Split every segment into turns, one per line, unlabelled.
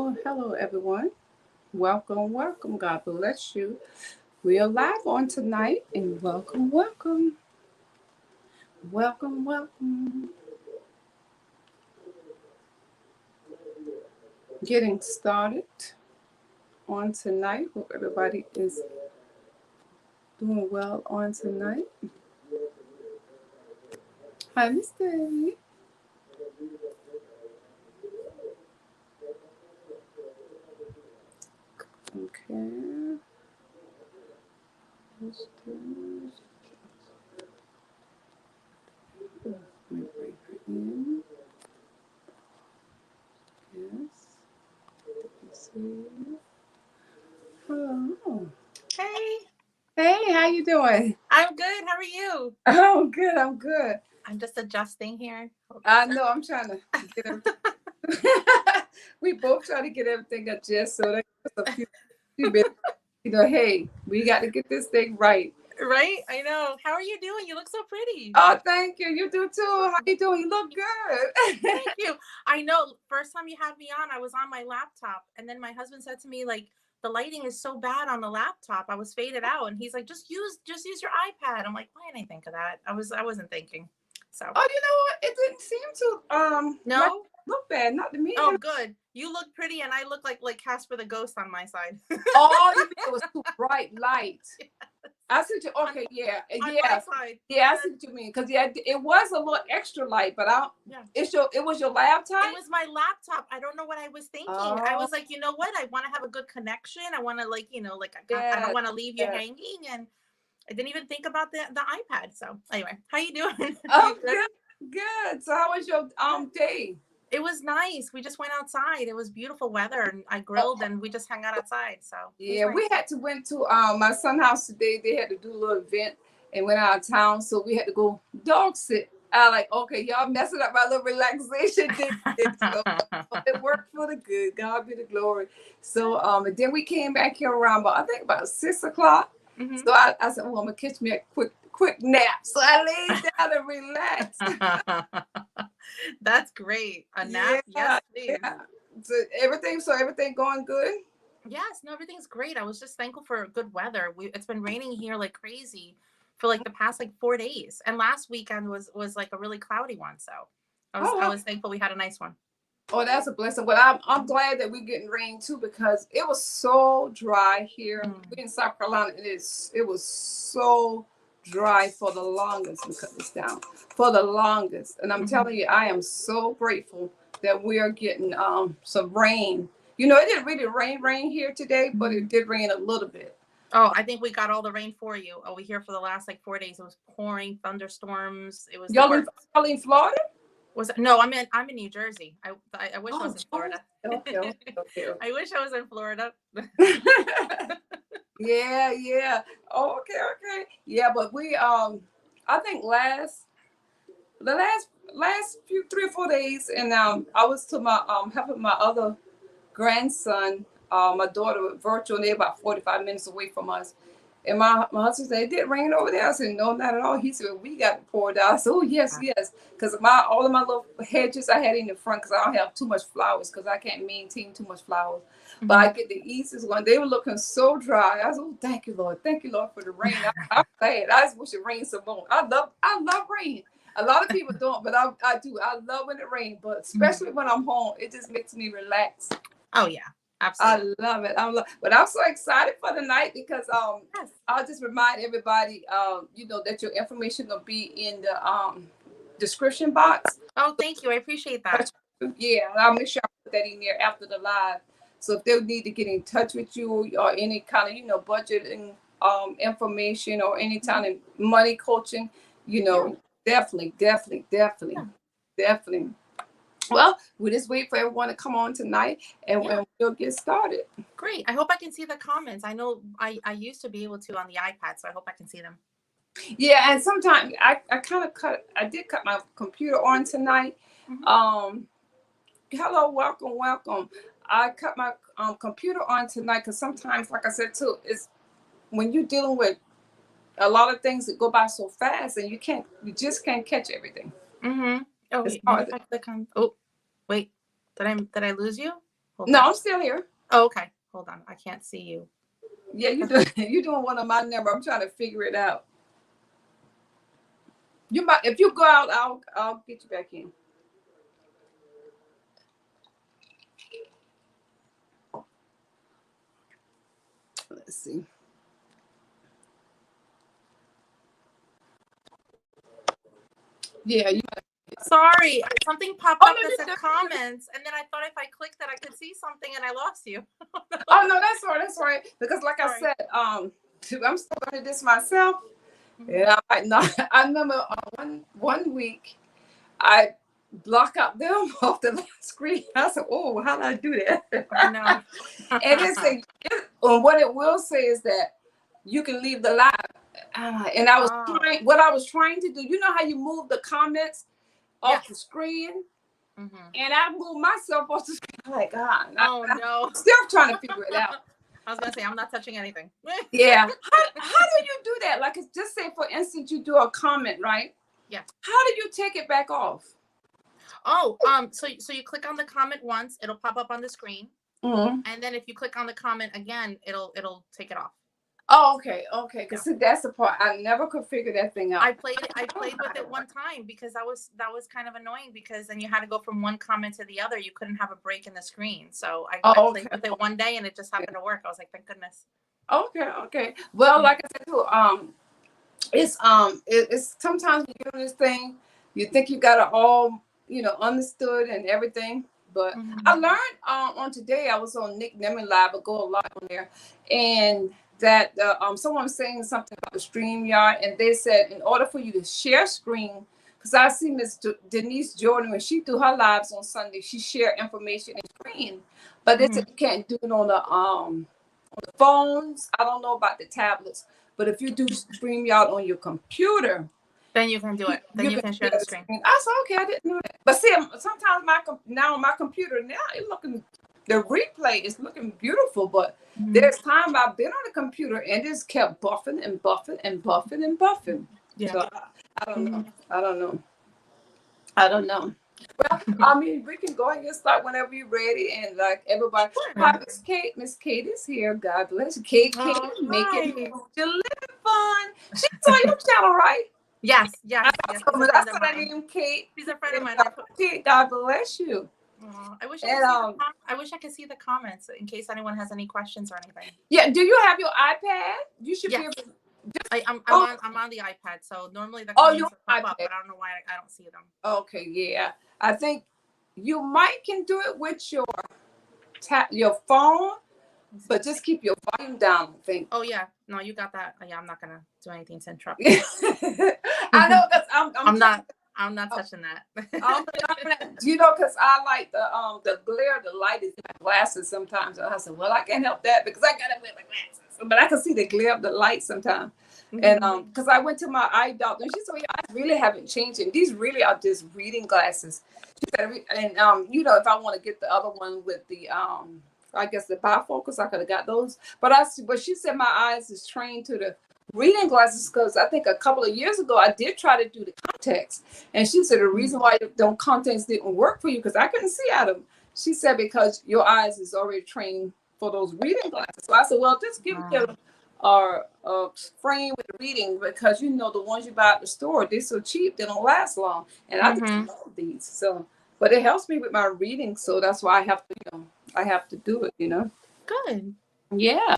Hello, everyone. Welcome. God bless you. We are live on tonight, and welcome. Getting started on tonight. Hope everybody is doing well on tonight. Hi, Miss Debbie. Okay. Let me bring her in. Yes. Let's see. Hello.
Hey,
Hey, how you doing?
I'm good. How are you?
Oh, good. I'm good.
I'm just adjusting here.
I know. I'm trying to get everything. We both try to get everything adjusted. So there's few bits. Hey, we got to get this thing right.
Right? I know. How are you doing? You look so pretty.
Oh, thank you. You do too. How you doing? You look good.
Thank you. I know. First time you had me on, I was on my laptop, and then my husband said to me, like, the lighting is so bad on the laptop. I was faded out, and he's like, just use your iPad. I'm like, why didn't I think of that? I wasn't thinking. So.
Oh, you know what? It didn't seem to like,
No.
look bad. Not to me.
Oh, good. You look pretty, and I look like Casper the Ghost on my side.
Oh, you mean it was too bright light. I see what you. Okay,
On my side.
Yeah. I see what you mean. Because it was a little extra light, but it was your laptop.
It was my laptop. I don't know what I was thinking. I was like, you know what? I want to have a good connection. I want to I don't want to leave you hanging, and I didn't even think about the iPad. So anyway, how you doing?
Oh, good. So how was your day?
It was nice. We just went outside. It was beautiful weather, and I grilled, and we just hung out outside. So
yeah,
nice.
we had to went to my son's house today. They had to do a little event and went out of town, so we had to go dog sit. I like, okay, y'all messing up my little relaxation day. So it worked for the good. God be the glory. So and then we came back here around about 6 o'clock.
Mm-hmm.
So I said, well, I'm gonna catch me a quick nap. So I laid down and relaxed.
That's great. A nap, yes, please.
Yeah. So everything going good?
Yes, no, everything's great. I was just thankful for good weather. It's been raining here like crazy for like the past like 4 days, and last weekend was like a really cloudy one. So I was thankful we had a nice one.
Oh, that's a blessing. But I'm glad that we're getting rain too, because it was so dry here. We in South Carolina. It was so dry for the longest. Let me cut this down. For the longest. And I'm telling you, I am so grateful that we are getting some rain. You know, it didn't really rain here today, but it did rain a little bit.
Oh, I think we got all the rain for you. Oh, we here for the last like 4 days. It was pouring, thunderstorms. It was
y'all in Florida?
No, I'm in New Jersey. I wish I was in Florida.
Okay.
I wish I was in Florida.
Yeah. Oh, okay. Yeah, but we I think the last few 3 or 4 days, and I was to my helping my other grandson, my daughter virtual, and they're about 45 minutes away from us. And my husband said, it did rain over there. I said, no, not at all. He said, we got it poured out. I said, oh, yes. Because all of my little hedges I had in the front, because I don't have too much flowers, because I can't maintain too much flowers. But I get the Easter's one. They were looking so dry. I said, oh, thank you, Lord. Thank you, Lord, for the rain. I'm glad. I just wish it rained some more. I love rain. A lot of people don't, but I do. I love when it rains, but especially when I'm home, it just makes me relax.
Oh, yeah. Absolutely.
I love it. But I'm so excited for the night, because
Yes.
I'll just remind everybody, that your information will be in the description box.
Oh, thank you. I appreciate that.
Yeah, I'll make sure I put that in there after the live. So if they need to get in touch with you, or any kind of budgeting information, or any kind of money coaching, definitely. Well, we just wait for everyone to come on tonight, and we'll get started.
Great. I hope I can see the comments. I know I used to be able to on the iPad, so I hope I can see them.
Yeah, and sometimes I did cut my computer on tonight. Hello, welcome. I cut my computer on tonight, because sometimes, like I said too, it's when you're dealing with a lot of things that go by so fast, and you just can't catch everything.
Oh, wait, if I click on. Oh, wait. Did I lose you? Hold
No,
on.
I'm still here.
Oh, okay. Hold on. I can't see you.
Yeah, you doing one of my number. I'm trying to figure it out. You might, if you go out, I'll get you back in. Let's see. Yeah, you.
Sorry, something popped
Oh,
up
no,
that
you
said
good.
comments, and then I thought if I clicked that I could see something, and I lost you.
Oh no, that's right. That's right. Because like I
Sorry.
said, I'm still learning this myself.
Mhm.
Yeah, I might not. I remember one week I block out them off the screen. I said, "Oh, how did I do that?"
I know.
And what it will say is that you can leave the live. And I was
Oh,
trying. What I was trying to do. You know how you move the comments off
yes.
the screen,
Mhm.
and I moved myself off the screen. I'm like, God,
Oh no.
I'm still trying to figure it out.
I was gonna say I'm not touching anything.
Yeah. How do you do that? Like, just say, for instance, you do a comment, right?
Yeah.
How do you take it back off?
Oh, so you click on the comment once, it'll pop up on the screen,
Mm-hmm.
and then if you click on the comment again, it'll take it off.
Oh, okay, okay. Because
Yeah.
that's the part I never could figure that thing out.
I played with it one time because that was kind of annoying because then you had to go from one comment to the other. You couldn't have a break in the screen. So I played with it one day and it just happened to work. I was like, thank goodness.
Okay, okay. Well, like I said too, it's sometimes when you're doing this thing, you think you got it all, understood and everything. But I learned on today. I was on Nick Nemeth Live, I go a lot on there, and that someone was saying something about the StreamYard, and they said in order for you to share screen, because I see Miss Denise Jordan when she do her lives on Sunday, she share information and screen, but they said you can't do it on the phones. I don't know about the tablets, but if you do StreamYard on your computer,
then you can do it. Then you can share the screen.
I said, okay, I didn't know that. But see, sometimes now on my computer now the replay is looking beautiful, but there's time I've been on the computer and it's kept buffing and buffing and buffing and buffing.
Yeah.
So I don't know. I don't know. Well, I mean, we can go and get started whenever you're ready. And like everybody, hi, Miss Kate. Miss Kate is here. God bless you. Kate, making your living fun. She's on your channel, right?
Yes. Yes.
That's what I name Kate.
She's a friend of mine.
Kate, God bless you.
I wish I wish I could see the comments in case anyone has any questions or anything.
Yeah. Do you have your iPad? You should be able to.
I'm on the iPad, so normally the comments pop up, but I don't know why I don't see them.
Okay, yeah. I think you might can do it with your phone, but just keep your volume down, I think.
Oh yeah, no, you got that. Yeah, I'm not gonna do anything to interrupt.
I know because
I'm not touching that.
Because I like the glare of the light is in my glasses sometimes. And I said, well, I can't help that because I gotta wear my glasses. But I can see the glare of the light sometimes. And because I went to my eye doctor and she said, your eyes really haven't changed. And these really are just reading glasses. She said, and if I want to get the other one with the I guess the bifocals, I could have got those. But she said my eyes is trained to the reading glasses because I think a couple of years ago I did try to do the contacts, and she said the reason why the contacts didn't work for you because I couldn't see out of them. She said because your eyes is already trained for those reading glasses. So I said, well, just give them a frame with the reading because the ones you buy at the store, they're so cheap they don't last long, and I just love these. So, but it helps me with my reading, so that's why I have to do it.
Good.
Yeah.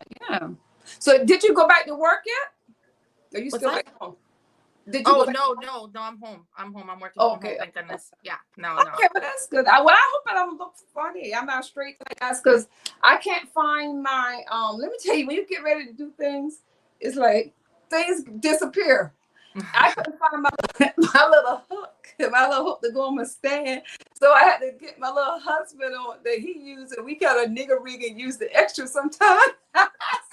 So did you go back to work yet? Are you still at home?
Did you no, I'm home. I'm working from home, thank goodness. Yeah, no.
Okay, well, that's good. I hope I don't look funny. I'm not straight to guys because I can't find my, let me tell you, when you get ready to do things, it's like things disappear. I couldn't find my little hook to go on my stand. So I had to get my little husband on that he used, and we got a nigger rig and use the extra sometimes.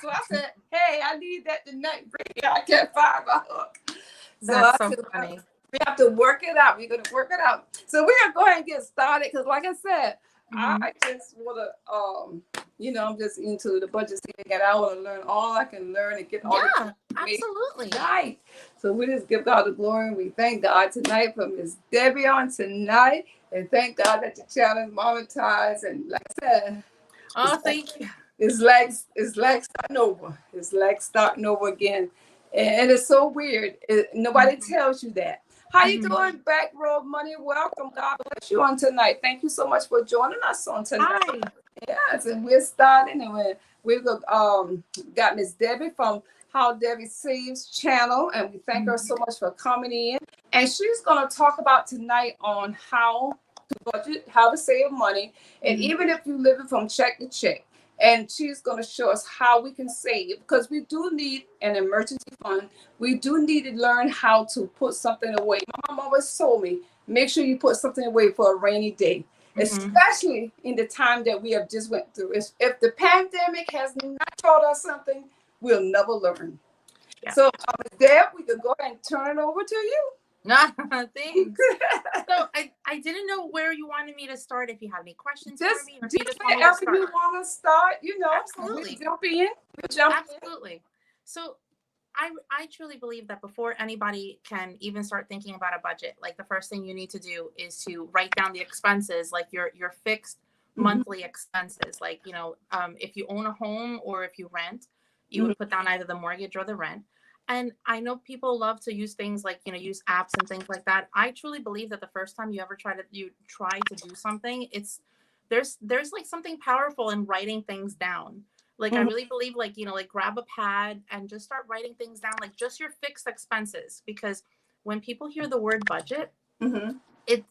So I said, hey, I need that tonight. I can't find my hook.
That's so funny.
We have to work it out. We're going to work it out. So we're going to go ahead and get started because, like I said, I just want to, I'm just into the budget thing, and I want to learn all I can learn and get all the
absolutely
right. So we just give God the glory, and we thank God tonight for Miss Debbie on tonight, and thank God that the channel is monetized. And like I said,
Oh, thank you.
It's like starting over. It's like starting over again, and it's so weird. Nobody tells you that. How you
Mhm.
doing, Back Row Money? Welcome. God bless you on tonight. Thank you so much for joining us on tonight.
Hi.
Yes, and we're starting, and we've got Miss Debbie from How Debbie Saves channel, and we thank her so much for coming in. And she's going to talk about tonight on how to budget, how to save money, and
Mhm.
even if you're living from check to check. And she's going to show us how we can save because we do need an emergency fund. We do need to learn how to put something away. My mom always told me, make sure you put something away for a rainy day,
Mhm.
especially in the time that we have just went through. If the pandemic has not taught us something, we'll never learn.
Yeah.
So, Deb, we could go ahead and turn it over to you.
Thanks. So I didn't know where you wanted me to start. If you had any questions for me, or if you
Just
just want me to
wherever
start.
you want to start, and we'll
Absolutely.
jump in. We'll jump in.
Absolutely. So I truly believe that before anybody can even start thinking about a budget, like the first thing you need to do is to write down the expenses, like your fixed
Mhm,
monthly expenses. Like, if you own a home or if you rent, you
mhm,
would put down either the mortgage or the rent. And I know people love to use things like, use apps and things like that. I truly believe that the first time you try to do something, there's like something powerful in writing things down. Like, I
mhm,
really believe, like, like grab a pad and just start writing things down, like just your fixed expenses. Because when people hear the word budget,
mhm,
it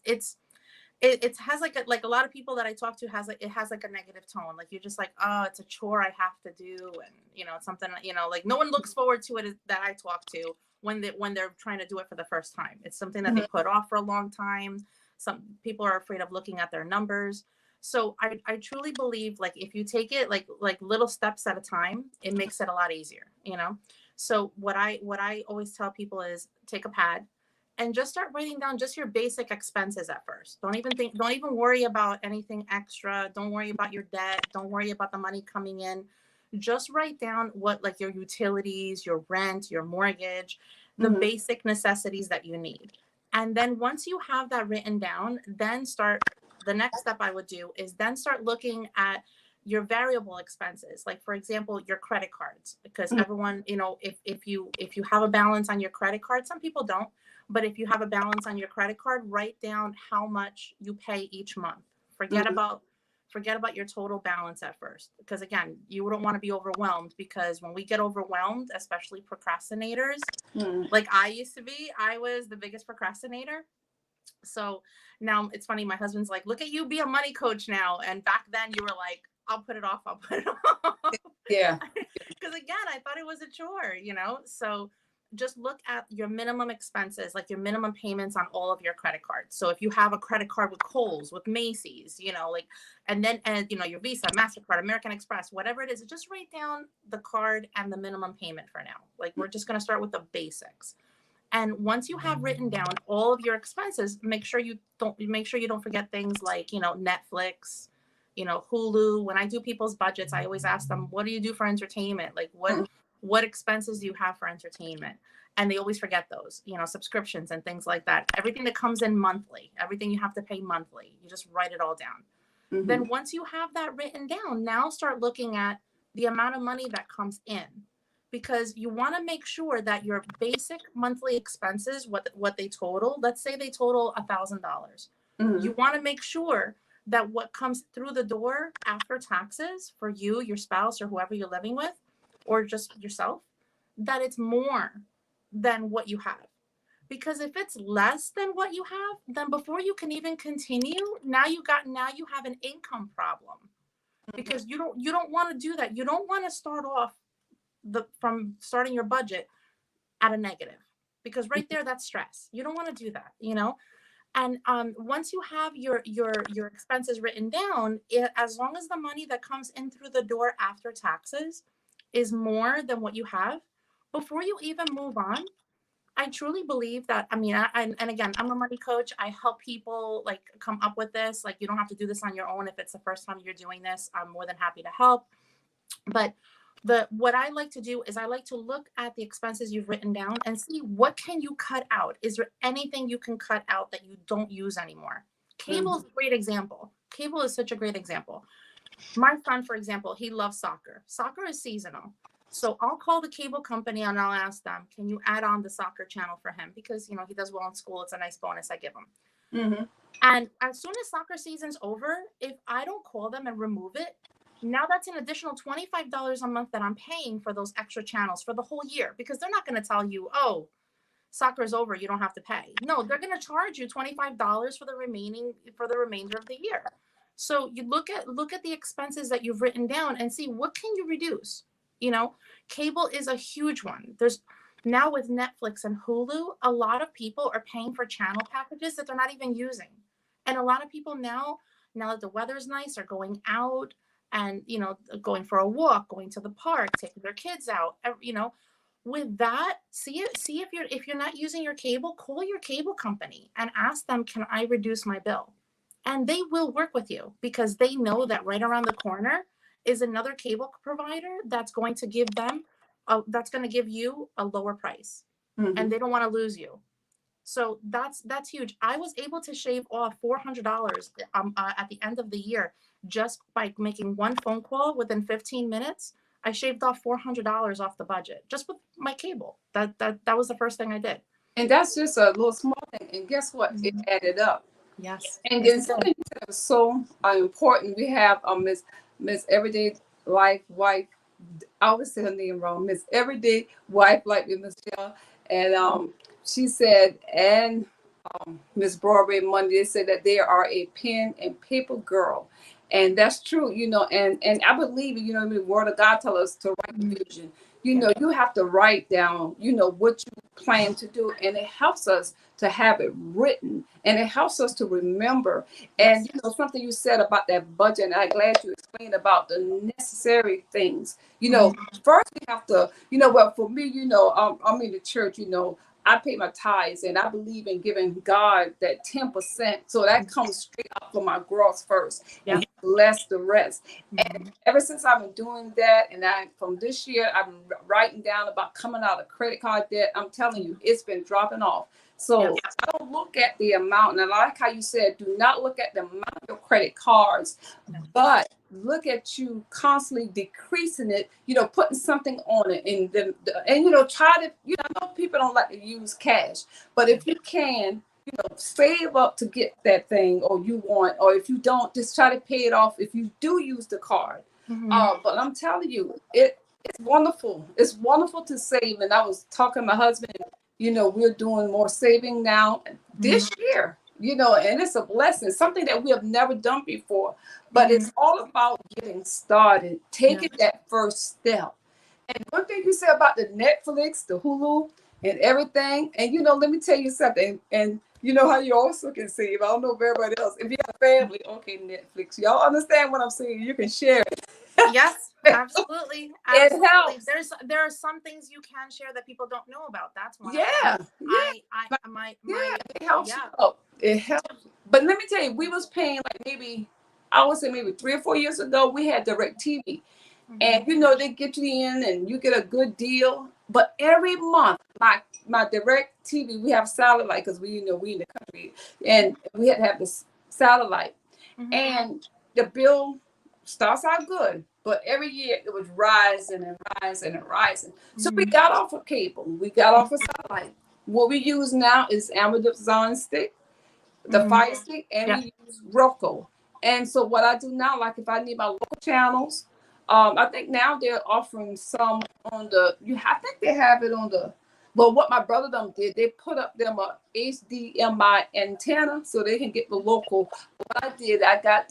has like a lot of people that I talk to has like a negative tone. Like, you're just like, oh, it's a chore I have to do. And, it's something, like no one looks forward to it that I talk to when they're trying to do it for the first time. It's something that they
mhm,
put off for a long time. Some people are afraid of looking at their numbers. So I truly believe, like, if you take it like little steps at a time, it makes it a lot easier. So what I always tell people is take a pad and just start writing down just your basic expenses at first. Don't even worry about anything extra. Don't worry about your debt. Don't worry about the money coming in. Just write down what, like, your utilities, your rent, your mortgage, the
mhm,
basic necessities that you need. And then once you have that written down, then the next step I would do is then start looking at your variable expenses, like, for example, your credit cards. Because
mhm,
everyone, if you have a balance on your credit card, some people don't, but if you have a balance on your credit card, write down how much you pay each month. Forget
mhm.
about forget about your total balance at first, because again, you don't want to be overwhelmed. Because when we get overwhelmed, especially procrastinators,
Mhm.
like I used to be, I was the biggest procrastinator. So now it's funny, my husband's like, look at you, be a money coach now. And back then you were like, I'll put it off, I'll put it off.
Yeah.
Because again, I thought it was a chore. So just look at your minimum expenses, like your minimum payments on all of your credit cards. So if you have a credit card with Kohl's, with Macy's, like, and your Visa, MasterCard, American Express, whatever it is, just write down the card and the minimum payment for now. Like, we're just going to start with the basics. And once you have written down all of your expenses, make sure you don't forget things like, Netflix, Hulu. When I do people's budgets, I always ask them, what do you do for entertainment? Like,
Mhm,
what expenses do you have for entertainment? And they always forget those, subscriptions and things like that. Everything that comes in monthly, everything you have to pay monthly, you just write it all down.
mhm,
Then once you have that written down, now start looking at the amount of money that comes in, because you want to make sure that your basic monthly expenses, what they total, let's say they total $1,000.
mhm,
You want to make sure that what comes through the door after taxes for you, your spouse, or whoever you're living with, or just yourself, that it's more than what you have. Because if it's less than what you have, then before you can even continue, now you have an income problem. Because you don't want to do that. You don't want to start off from starting your budget at a negative, because right there, that's stress. You don't want to do that. And once you have your expenses written down, as long as the money that comes in through the door after taxes is more than what you have, before you even move on, I truly believe that. I mean, and again, I'm a money coach. I help people, like, come up with this. Like, you don't have to do this on your own. If it's the first time you're doing this, I'm more than happy to help. But what I like to do is I like to look at the expenses you've written down and see, what can you cut out. Is there anything you can cut out that you don't use anymore? Cable
mhm,
is a great example. Cable is such a great example. My son, for example, he loves soccer. Soccer is seasonal. So I'll call the cable company and I'll ask them, can you add on the soccer channel for him? Because, you know, he does well in school. It's a nice bonus I give him.
Mm-hmm.
And as soon as soccer season's over, if I don't call them and remove it, now that's an additional $25 a month that I'm paying for those extra channels for the whole year, because they're not going to tell you, oh, soccer's over, you don't have to pay. No, they're going to charge you $25 for the remainder of the year. So you look at the expenses that you've written down and see what can you reduce. You know, cable is a huge one. There's now with Netflix and Hulu, a lot of people are paying for channel packages that they're not even using. And a lot of people now that the weather's nice, are going out and, you know, going for a walk, going to the park, taking their kids out, you know. With that, see if you're not using your cable, call your cable company and ask them, can I reduce my bill? And they will work with you, because they know that right around the corner is another cable provider that's going to give you a lower price.
Mm-hmm.
And they don't want to lose you. So that's huge. I was able to shave off $400 at the end of the year just by making one phone call within 15 minutes. I shaved off $400 off the budget just with my cable. That was the first thing I did.
And that's just a little small thing. And guess what? It added up.
Yes.
And then something that was so important. We have Miss Everyday Life Wife. I always say her name wrong. Miss Everyday Wife, like with Michelle. And she said, and Miss Broadway Monday, they said that they are a pen and paper girl. And that's true, you know, and I believe, you know, the word of God tells us to write the vision. You know, you have to write down, you know, what you plan to do. And it helps us to have it written, and it helps us to remember. And, you know, something you said about that budget, and I'm glad you explained about the necessary things. You know, first we have to, you know, well, for me, you know, I'm in the church, you know, I pay my tithes, and I believe in giving God that 10%. So that comes straight up from my gross first, and He bless the rest. And ever since I've been doing that, and from this year, I've been writing down about coming out of credit card debt. I'm telling you, it's been dropping off. So I don't look at the amount, and I like how you said, do not look at the amount of your credit cards, but look at you constantly decreasing it, you know, putting something on it, and you know, try to, you know, I know people don't like to use cash, but if you can, you know, save up to get that thing or you want, or if you don't, just try to pay it off if you do use the card. But I'm telling you, it's wonderful. It's wonderful to save. And I was talking to my husband, you know, we're doing more saving now this year, you know, and it's a blessing, something that we have never done before. But it's all about getting started, taking that first step. And one thing you said about the Netflix, the Hulu, and everything, and, you know, let me tell you something, and you know how you also can save. I don't know if everybody else, if you have a family, okay, Netflix, y'all understand what I'm saying, you can share it.
Yes, absolutely.
It helps.
There are some things you can share that people don't know about. That's one.
It helps. It helps. But let me tell you, we was paying like maybe, I would say maybe 3 or 4 years ago, we had DirecTV. And, you know, they get you in and you get a good deal. But every month, my DirecTV, we have satellite, because we in the country, and we had to have this satellite. And the bill starts out good, but every year it was rising and rising and rising. So we got off of cable. We got off of satellite. What we use now is Amazon stick, the Fire Stick, and we use Roku. And so what I do now, like if I need my local channels, I think now they're offering some on I think they have it on but what my brother did, they put up them a HDMI antenna so they can get the local. What I did, I got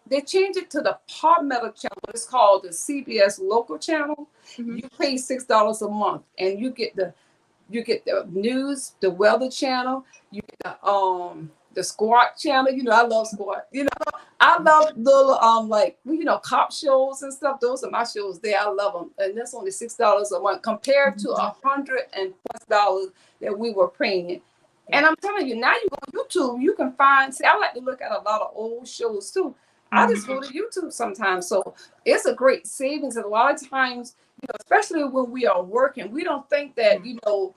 they changed it to the Palmetto channel. It's called the CBS local channel. You pay $6 a month, and you get the news, the weather channel, you get the squad channel. You know, I love squad. You know, I love little like, you know, cop shows and stuff. Those are my shows there. I love them, and that's only $6 a month compared to $100+ that we were paying. And I'm telling you, now you go on YouTube, you can find. See, I like to look at a lot of old shows too. I just go to YouTube sometimes, so it's a great savings. And a lot of times, you know, especially when we are working, we don't think that, you know,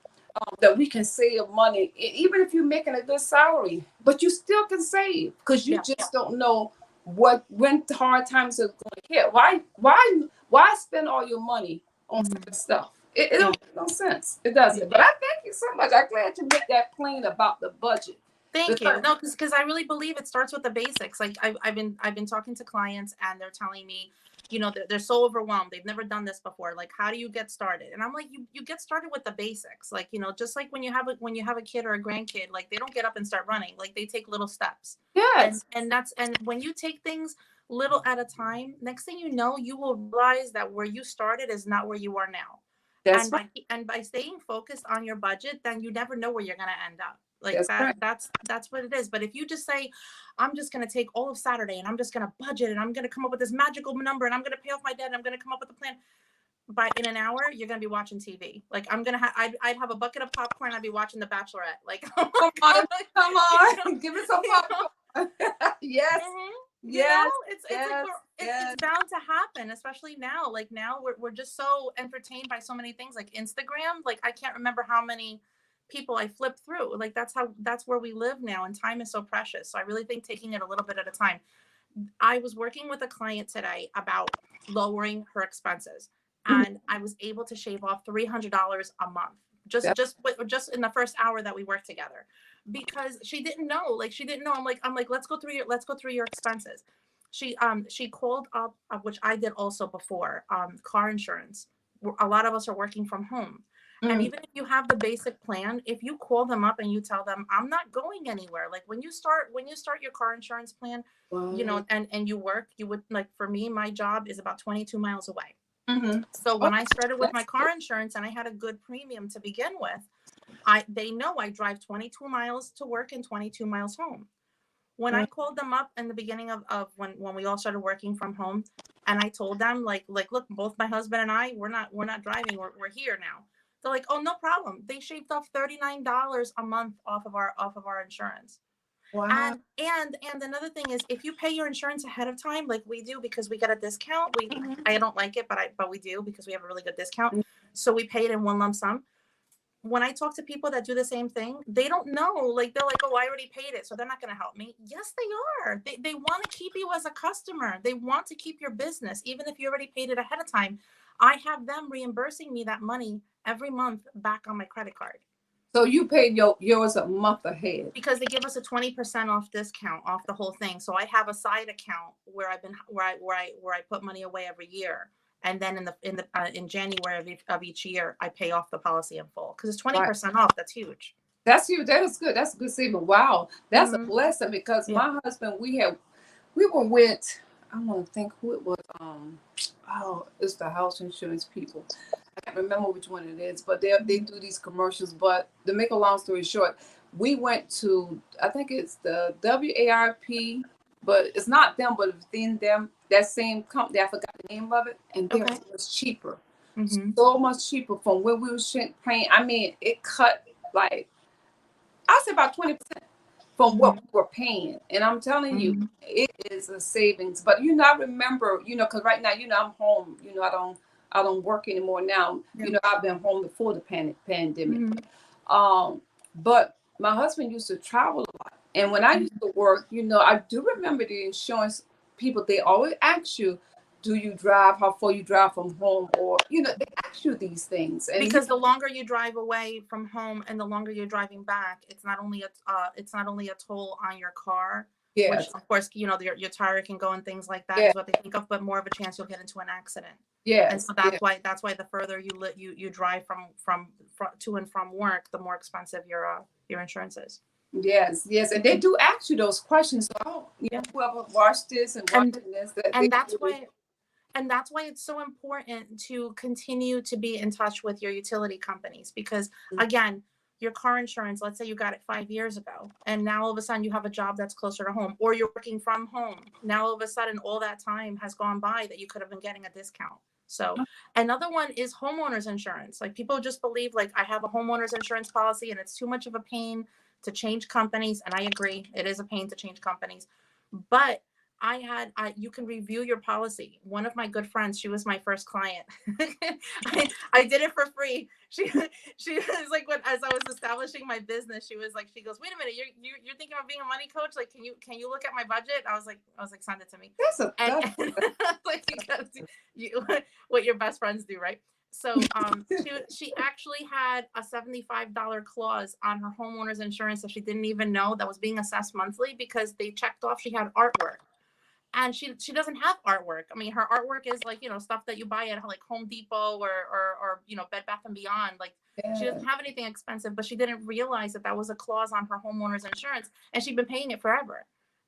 that we can save money, even if you're making a good salary, but you still can save, because you just don't know when the hard times are going to hit. Why spend all your money on certain stuff? It don't make no sense. It doesn't. But I thank you so much. I'm glad you make that plain about the budget.
Thank you. No, because I really believe it starts with the basics. Like I've been talking to clients and they're telling me, you know, they're so overwhelmed. They've never done this before. Like, how do you get started? And I'm like, you get started with the basics. Like, you know, just like when you have a kid or a grandkid, like they don't get up and start running. Like they take little steps.
Yes.
And when you take things little at a time, next thing you know, you will realize that where you started is not where you are now.
That's
And by staying focused on your budget, then you never know where you're going to end up. Like
That's right.
that's what it is. But if you just say, I'm just going to take all of Saturday and I'm just going to budget and I'm going to come up with this magical number and I'm going to pay off my debt and I'm going to come up with a plan, by in an hour you're going to be watching TV. Like I'm going to I'd have a bucket of popcorn. I'd be watching The Bachelorette. Like, oh my God.
Come on, give me some popcorn. Yes.
Mm-hmm.
Yes.
You know, it's bound to happen, especially now. Like now we're just so entertained by so many things like Instagram. Like I can't remember how many people I flip through. Like that's where we live now, and time is so precious. So I really think taking it a little bit at a time. I was working with a client today about lowering her expenses, and I was able to shave off $300 a month just in the first hour that we worked together, because she didn't know. Like she didn't know. I'm like, let's go through your expenses. She called up, which I did also before, car insurance. A lot of us are working from home. And even if you have the basic plan, if you call them up and you tell them, I'm not going anywhere. Like when you start your car insurance plan, you know, and you work, you would, like, for me, my job is about 22 miles away. So when I started with my car insurance and I had a good premium to begin with, they know I drive 22 miles to work and 22 miles home. When I called them up in the beginning of when we all started working from home, and I told them like, look, both my husband and I, we're not driving. We're here now. They're like, oh, no problem. They shaved off $39 a month off of our insurance.
Wow.
And another thing is, if you pay your insurance ahead of time, like we do, because we get a discount. I don't like it, but we do because we have a really good discount. So we pay it in one lump sum. When I talk to people that do the same thing, they don't know. Like they're like, oh, I already paid it, so they're not going to help me. Yes, they are. They want to keep you as a customer. They want to keep your business, even if you already paid it ahead of time. I have them reimbursing me that money every month back on my credit card.
So you paid yours a month ahead,
because they give us a 20% off discount off the whole thing. So I have a side account where I put money away every year, and then in January of each year I pay off the policy in full because it's 20% off. That's huge.
That's huge. That is good. That's a good saving. Wow, that's a blessing, because my husband, we were with, I want to think who it was. It's the house insurance people. I can't remember which one it is, but they do these commercials. But to make a long story short, we went to, I think it's the WARP, but it's not them, but within them, that same company, I forgot the name of it, and they're much cheaper. So much cheaper from where we were paying. I mean, it cut like, I'd say about 20% from what we were paying. And I'm telling you, it is a savings. But I remember, because right now, I'm home. I don't work anymore now. I've been home before the pandemic. But my husband used to travel a lot. And when I used to work, I do remember the insurance people, they always ask you, do you drive, how far you drive from home, or they ask you these things. And
because the longer you drive away from home and the longer you're driving back, it's not only a toll on your car, which of course your tire can go and things like that is what they think of, but more of a chance you'll get into an accident. And so that's why the further you drive from to and from work, the more expensive your insurance is.
Yes, and they do ask you those questions. So, whoever watched this and watching this,
and that's why it's so important to continue to be in touch with your utility companies, because again, your car insurance, let's say you got it 5 years ago, and now all of a sudden you have a job that's closer to home, or you're working from home. Now all of a sudden all that time has gone by that you could have been getting a discount. So another one is homeowners insurance. Like people just believe like I have a homeowners insurance policy and it's too much of a pain to change companies. And I agree, it is a pain to change companies, but you can review your policy. One of my good friends, she was my first client. I did it for free. She was like, when as I was establishing my business, she goes, wait a minute, you're thinking about being a money coach? Like, can you look at my budget? I was like, send it to me. And like, you what your best friends do, right? So she actually had a $75 clause on her homeowner's insurance that she didn't even know that was being assessed monthly because they checked off she had artwork. And she doesn't have artwork. I mean, her artwork is like, stuff that you buy at like Home Depot or Bed Bath and Beyond. Like, she doesn't have anything expensive, but she didn't realize that was a clause on her homeowner's insurance, and she'd been paying it forever.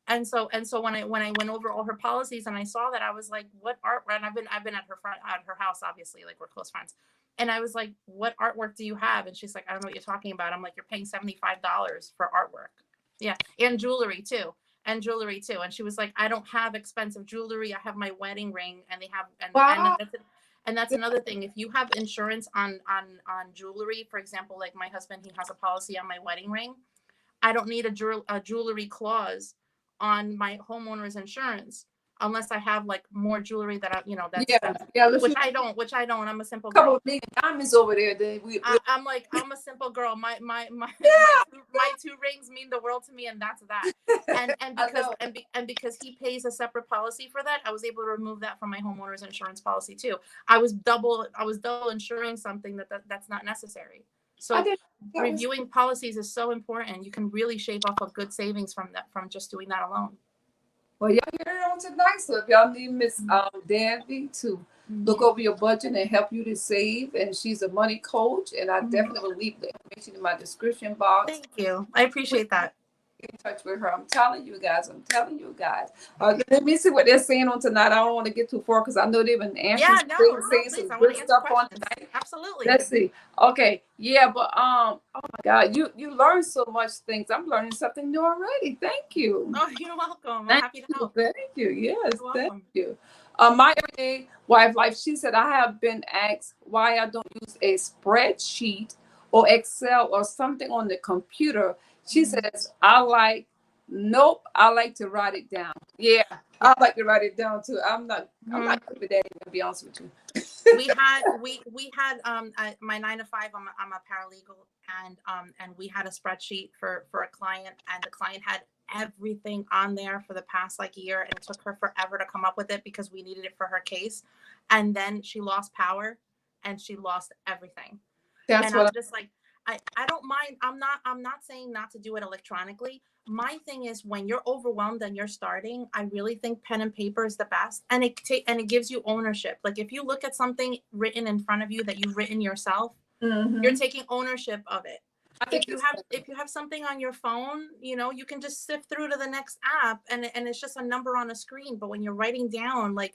And so when I went over all her policies and I saw that, I was like, what art? And I've been at her house, obviously, like we're close friends. And I was like, what artwork do you have? And she's like, I don't know what you're talking about. I'm like, you're paying $75 for artwork. Yeah. And jewelry too. And she was like, I don't have expensive jewelry. I have my wedding ring. And they have, and that's another thing. If you have insurance on jewelry, for example, like my husband, he has a policy on my wedding ring. I don't need a jewelry clause on my homeowner's insurance unless I have like more jewelry that which I don't. I'm a simple girl.
Couple of big diamonds over there.
I'm a simple girl. My two rings mean the world to me, and that's that. And because he pays a separate policy for that, I was able to remove that from my homeowner's insurance policy too. I was double insuring something that's not necessary. So reviewing policies is so important. You can really shave off a good savings from just doing that alone.
Well, y'all hear it on tonight. So if y'all need Miss Danby to look over your budget and help you to save, and she's a money coach, and I definitely will leave the information in my description box.
Thank you. I appreciate that.
Get in touch with her. I'm telling you guys. Let me see what they're saying on tonight. I don't want to get too far because I know they've been answering some good stuff on tonight.
Absolutely.
Let's see. Okay. Yeah, but oh my God, you learn so much things. I'm learning something new already. Thank you.
Oh, you're welcome. I'm happy to help.
Thank you. Yes, thank you. My everyday wife life. She said, I have been asked why I don't use a spreadsheet or Excel or something on the computer. She says, I like to write it down. Yeah, I like to write it down too. I'm not good with that, to be honest with you.
we had my 9 to 5, I'm a paralegal, and we had a spreadsheet for a client, and the client had everything on there for the past like year, and it took her forever to come up with it because we needed it for her case. And then she lost power and she lost everything. I'm just like, I don't mind. I'm not saying not to do it electronically. My thing is, when you're overwhelmed and you're starting, I really think pen and paper is the best, and it gives you ownership. Like, if you look at something written in front of you that you've written yourself, you're taking ownership of it. If you have something on your phone, you can just sift through to the next app, and it's just a number on a screen. But when you're writing down, like,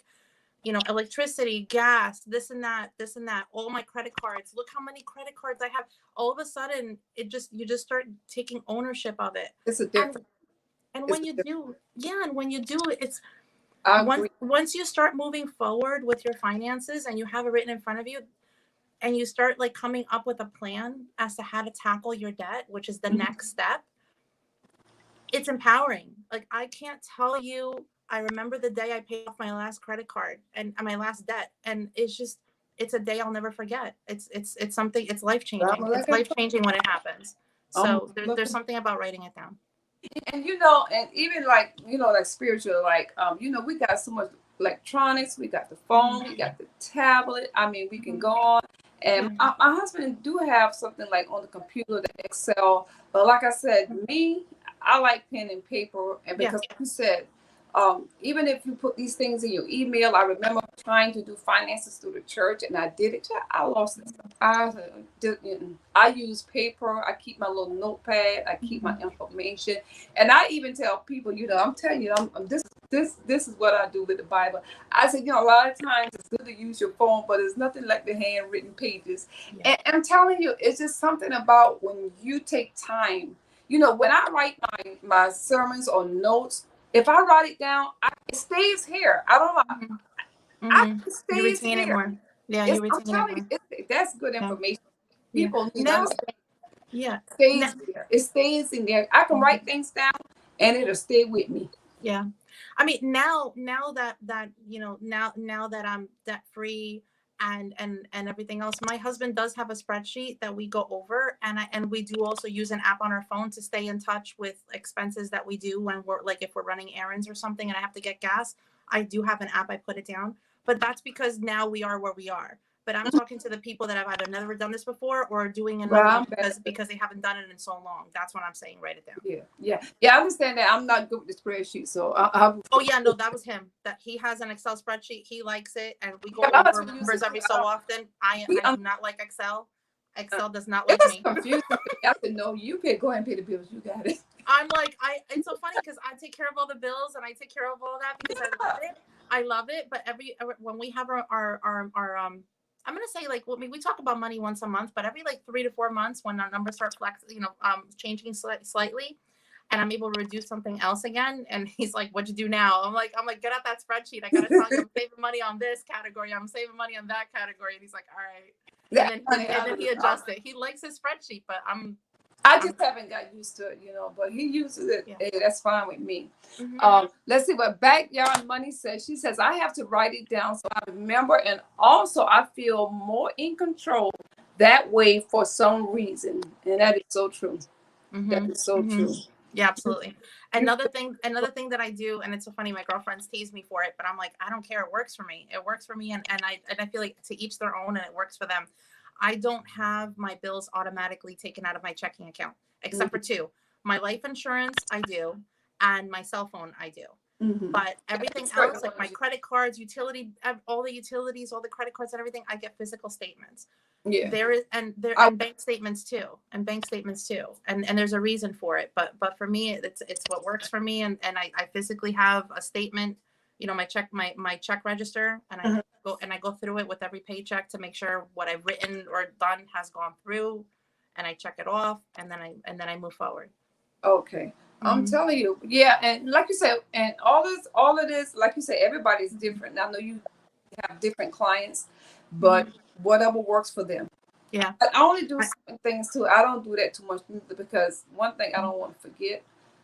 electricity, gas, this and that, all my credit cards, look how many credit cards I have. All of a sudden, you just start taking ownership of it.
It's a different.
And when you do it, it's once you start moving forward with your finances and you have it written in front of you, and you start like coming up with a plan as to how to tackle your debt, which is the next step, it's empowering. Like, I can't tell you. I remember the day I paid off my last credit card and my last debt, and it's a day I'll never forget. It's something. It's life changing. It's life changing when it happens. So there's something about writing it down.
And and even like spiritual, like we got so much electronics. We got the phone. We got the tablet. I mean, we can go on. And my husband do have something like on the computer, the Excel. But like I said, I like pen and paper, and because like you said. Even if you put these things in your email, I remember trying to do finances through the church, and I did it. I lost it. I use paper. I keep my little notepad. I keep my information, and I even tell people, I'm telling you, this is what I do with the Bible. I said, a lot of times it's good to use your phone, but it's nothing like the handwritten pages. And I'm telling you, it's just something about when you take time. When I write my sermons or notes. If I write it down, it stays here. I don't know. It stays here. It more. Yeah, you retain it more. That's good information. People need to understand. Yeah. It stays there. I can write things down, and it'll stay with me.
Yeah. I mean, now that now that I'm debt free and everything else, my husband does have a spreadsheet that we go over, and we do also use an app on our phone to stay in touch with expenses that we do when we're like, if we're running errands or something and I have to get gas, I do have an app, I put it down. But that's because now we are where we are. But I'm talking to the people that have either never done this before or doing another
Well,
one because they haven't done it in so long. That's what I'm saying. Write it down.
yeah. I understand that. I'm not good with the spreadsheet, so
Oh yeah, no, that was him. That he has an Excel spreadsheet. He likes it, and we go
yeah, my
over
husband uses
numbers every so often. I do not like Excel. Excel does not
it
like
was
me.
confusing. I said, no, you can go ahead and pay the bills. You got it.
I'm like, it's so funny because I take care of all the bills and I take care of all that because I love it. I love it. But when we have our I'm gonna say, like, we talk about money once a month, but every like 3 to 4 months when our numbers start changing slightly, and I'm able to reduce something else again. And he's like, "What'd you do now?" I'm like, get out that spreadsheet. I gotta tell you, I'm saving money on this category. I'm saving money on that category. And he's like, "All right." And then he adjusts it. He likes his spreadsheet, but
I just haven't got used to it, but he uses it.
Yeah.
Hey, that's fine with me. Let's see what Backyard Money says. She says, I have to write it down so I remember, and also I feel more in control that way for some reason. And that is so true. That is so true.
Yeah, absolutely. Another thing that I do, and it's so funny, my girlfriends tease me for it, but I'm like, I don't care. It works for me. It works for me. And I feel like to each their own, and it works for them. I don't have my bills automatically taken out of my checking account, except for two. My life insurance, I do, and my cell phone, I do. But everything else, like my credit cards, all the utilities, all the credit cards and everything, I get physical statements.
Yeah.
And bank statements too. And there's a reason for it. But for me, it's what works for me. And I physically have a statement, my check register, and I go through it with every paycheck to make sure what I've written or done has gone through, and I check it off, and then I move forward.
Okay. I'm telling you, yeah, and like you said, and all of this, like you said, everybody's different. I know you have different clients, but whatever works for them.
Yeah.
But I only do certain things too. I don't do that too much because one thing I don't want to forget.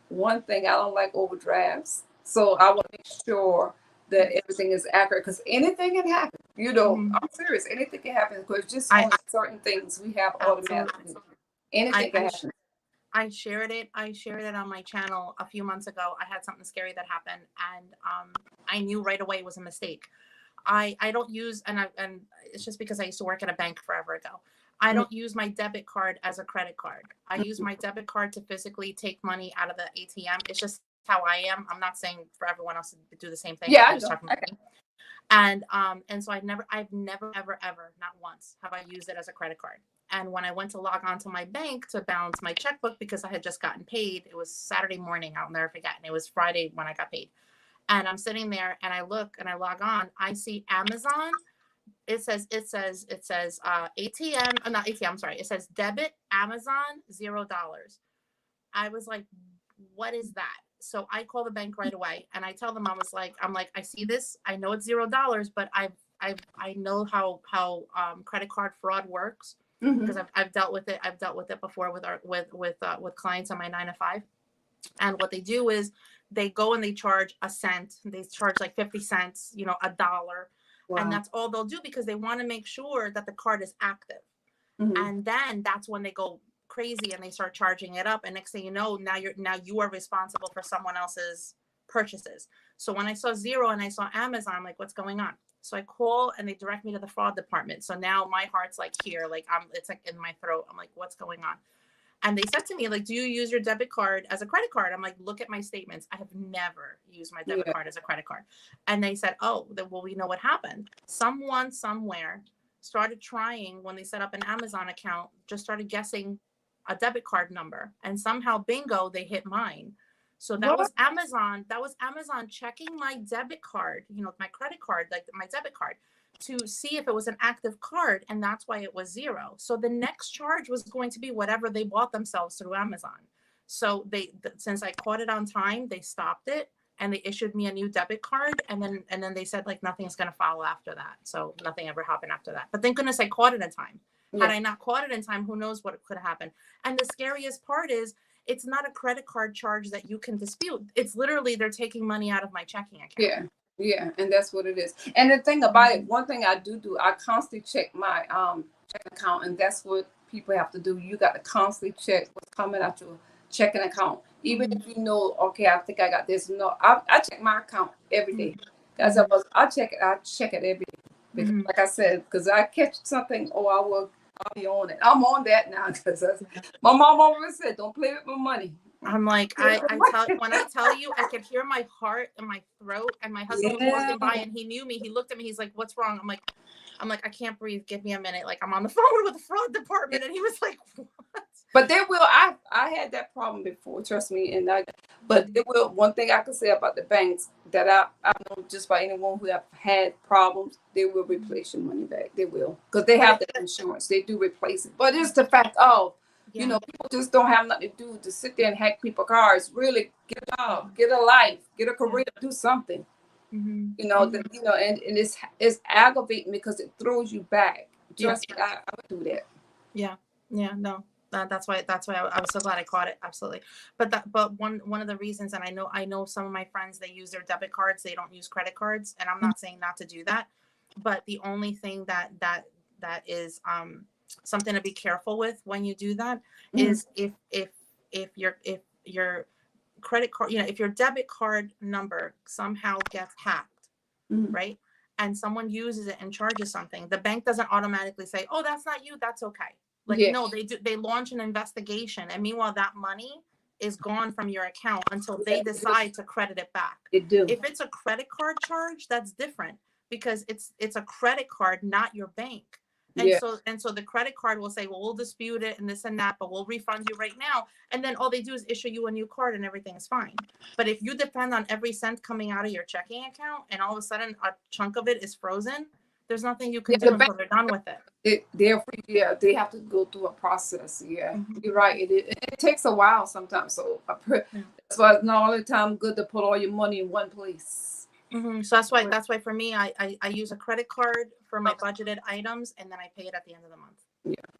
One thing I don't like overdrafts. So I want to make sure that everything is accurate because anything can happen. I'm serious. Anything can happen because just on certain things we have automatically. Anything can happen.
I shared it on my channel a few months ago. I had something scary that happened, and I knew right away it was a mistake. I don't use, and it's just because I used to work at a bank forever ago. I don't use my debit card as a credit card. I use my debit card to physically take money out of the ATM. It's just how I am. I'm not saying for everyone else to do the same thing.
Yeah,
I'm just talking about me. And so I've never ever not once have I used it as a credit card. And when I went to log on to my bank to balance my checkbook because I had just gotten paid, it was Saturday morning, I'll never forget, and it was Friday when I got paid. And I'm sitting there and I look and I log on, I see Amazon. It says ATM, not ATM, I'm sorry. It says debit Amazon $0. I was like, what is that? So I call the bank right away and I tell them, I'm like, I see this. I know it's $0, but I know how credit card fraud works because I've dealt with it. I've dealt with it before with clients on my 9-to-5. And what they do is they go and they charge a cent. They charge like 50 cents, $1. Wow. And that's all they'll do because they want to make sure that the card is active. And then that's when they go crazy and they start charging it up. And next thing you know, now you are responsible for someone else's purchases. So when I saw $0 and I saw Amazon, I'm like, what's going on? So I call and they direct me to the fraud department. So now my heart's like here, like it's like in my throat. I'm like, what's going on? And they said to me, like, do you use your debit card as a credit card? I'm like, look at my statements. I have never used my debit card as a credit card. And they said, oh, well, we know what happened. Someone somewhere started trying when they set up an Amazon account, just started guessing a debit card number. And somehow, bingo, they hit mine. So that was Amazon. That was Amazon checking my debit card, my credit card, like my debit card, to see if it was an active card. And that's why it was $0. So the next charge was going to be whatever they bought themselves through Amazon. So since I caught it on time, they stopped it and they issued me a new debit card. And then they said, like, nothing's going to follow after that. So nothing ever happened after that. But thank goodness I caught it in time. Had I not caught it in time, who knows what could have happened. And the scariest part is it's not a credit card charge that you can dispute. It's literally they're taking money out of my checking account.
Yeah. Yeah, and that's what it is. And the thing about it, one thing I do, I constantly check my checking account, and that's what people have to do. You got to constantly check what's coming out your checking account, even if you know, okay, I think I got this. No, I check my account every day. As I check it every day because, like I said, because I catch something, I'll be on it. I'm on that now because my mom always said, "Don't play with my money."
I'm like, when I tell you, I could hear my heart in my throat, and my husband was walking by and he knew me. He looked at me. He's like, "What's wrong?" I'm like, I can't breathe. Give me a minute. Like, I'm on the phone with the fraud department. And he was like, what?
But they will. I had that problem before, trust me. But they will. One thing I can say about the banks that I know just by anyone who have had problems, they will replace your money back. They will. Because they have the insurance. They do replace it. But it's the fact of, people just don't have nothing to do to sit there and hack people's cars. Really get a job, get a life, get a career, do something. And it's aggravating because it throws you back. Trust me, I would do that.
No. That's why I was so glad I caught it. Absolutely. But one of the reasons, and I know some of my friends, they use their debit cards. They don't use credit cards. And I'm not saying not to do that, but the only thing that is, something to be careful with when you do that is if your credit card, if your debit card number somehow gets hacked, right? And someone uses it and charges something, the bank doesn't automatically say, "Oh, that's not you. That's okay." No, they launch an investigation. And meanwhile, that money is gone from your account until they decide to credit it back. If it's a credit card charge, that's different because it's a credit card, not your bank. And so the credit card will say, "Well, we'll dispute it and this and that, but we'll refund you right now." And then all they do is issue you a new card and everything is fine. But if you depend on every cent coming out of your checking account and all of a sudden a chunk of it is frozen, there's nothing you can do until they're done with it.
They have to go through a process. You're right. It takes a while sometimes. So that's why it's not all the time good to put all your money in one place.
So that's why for me, I use a credit card for my budgeted items, and then I pay it at the end of the month.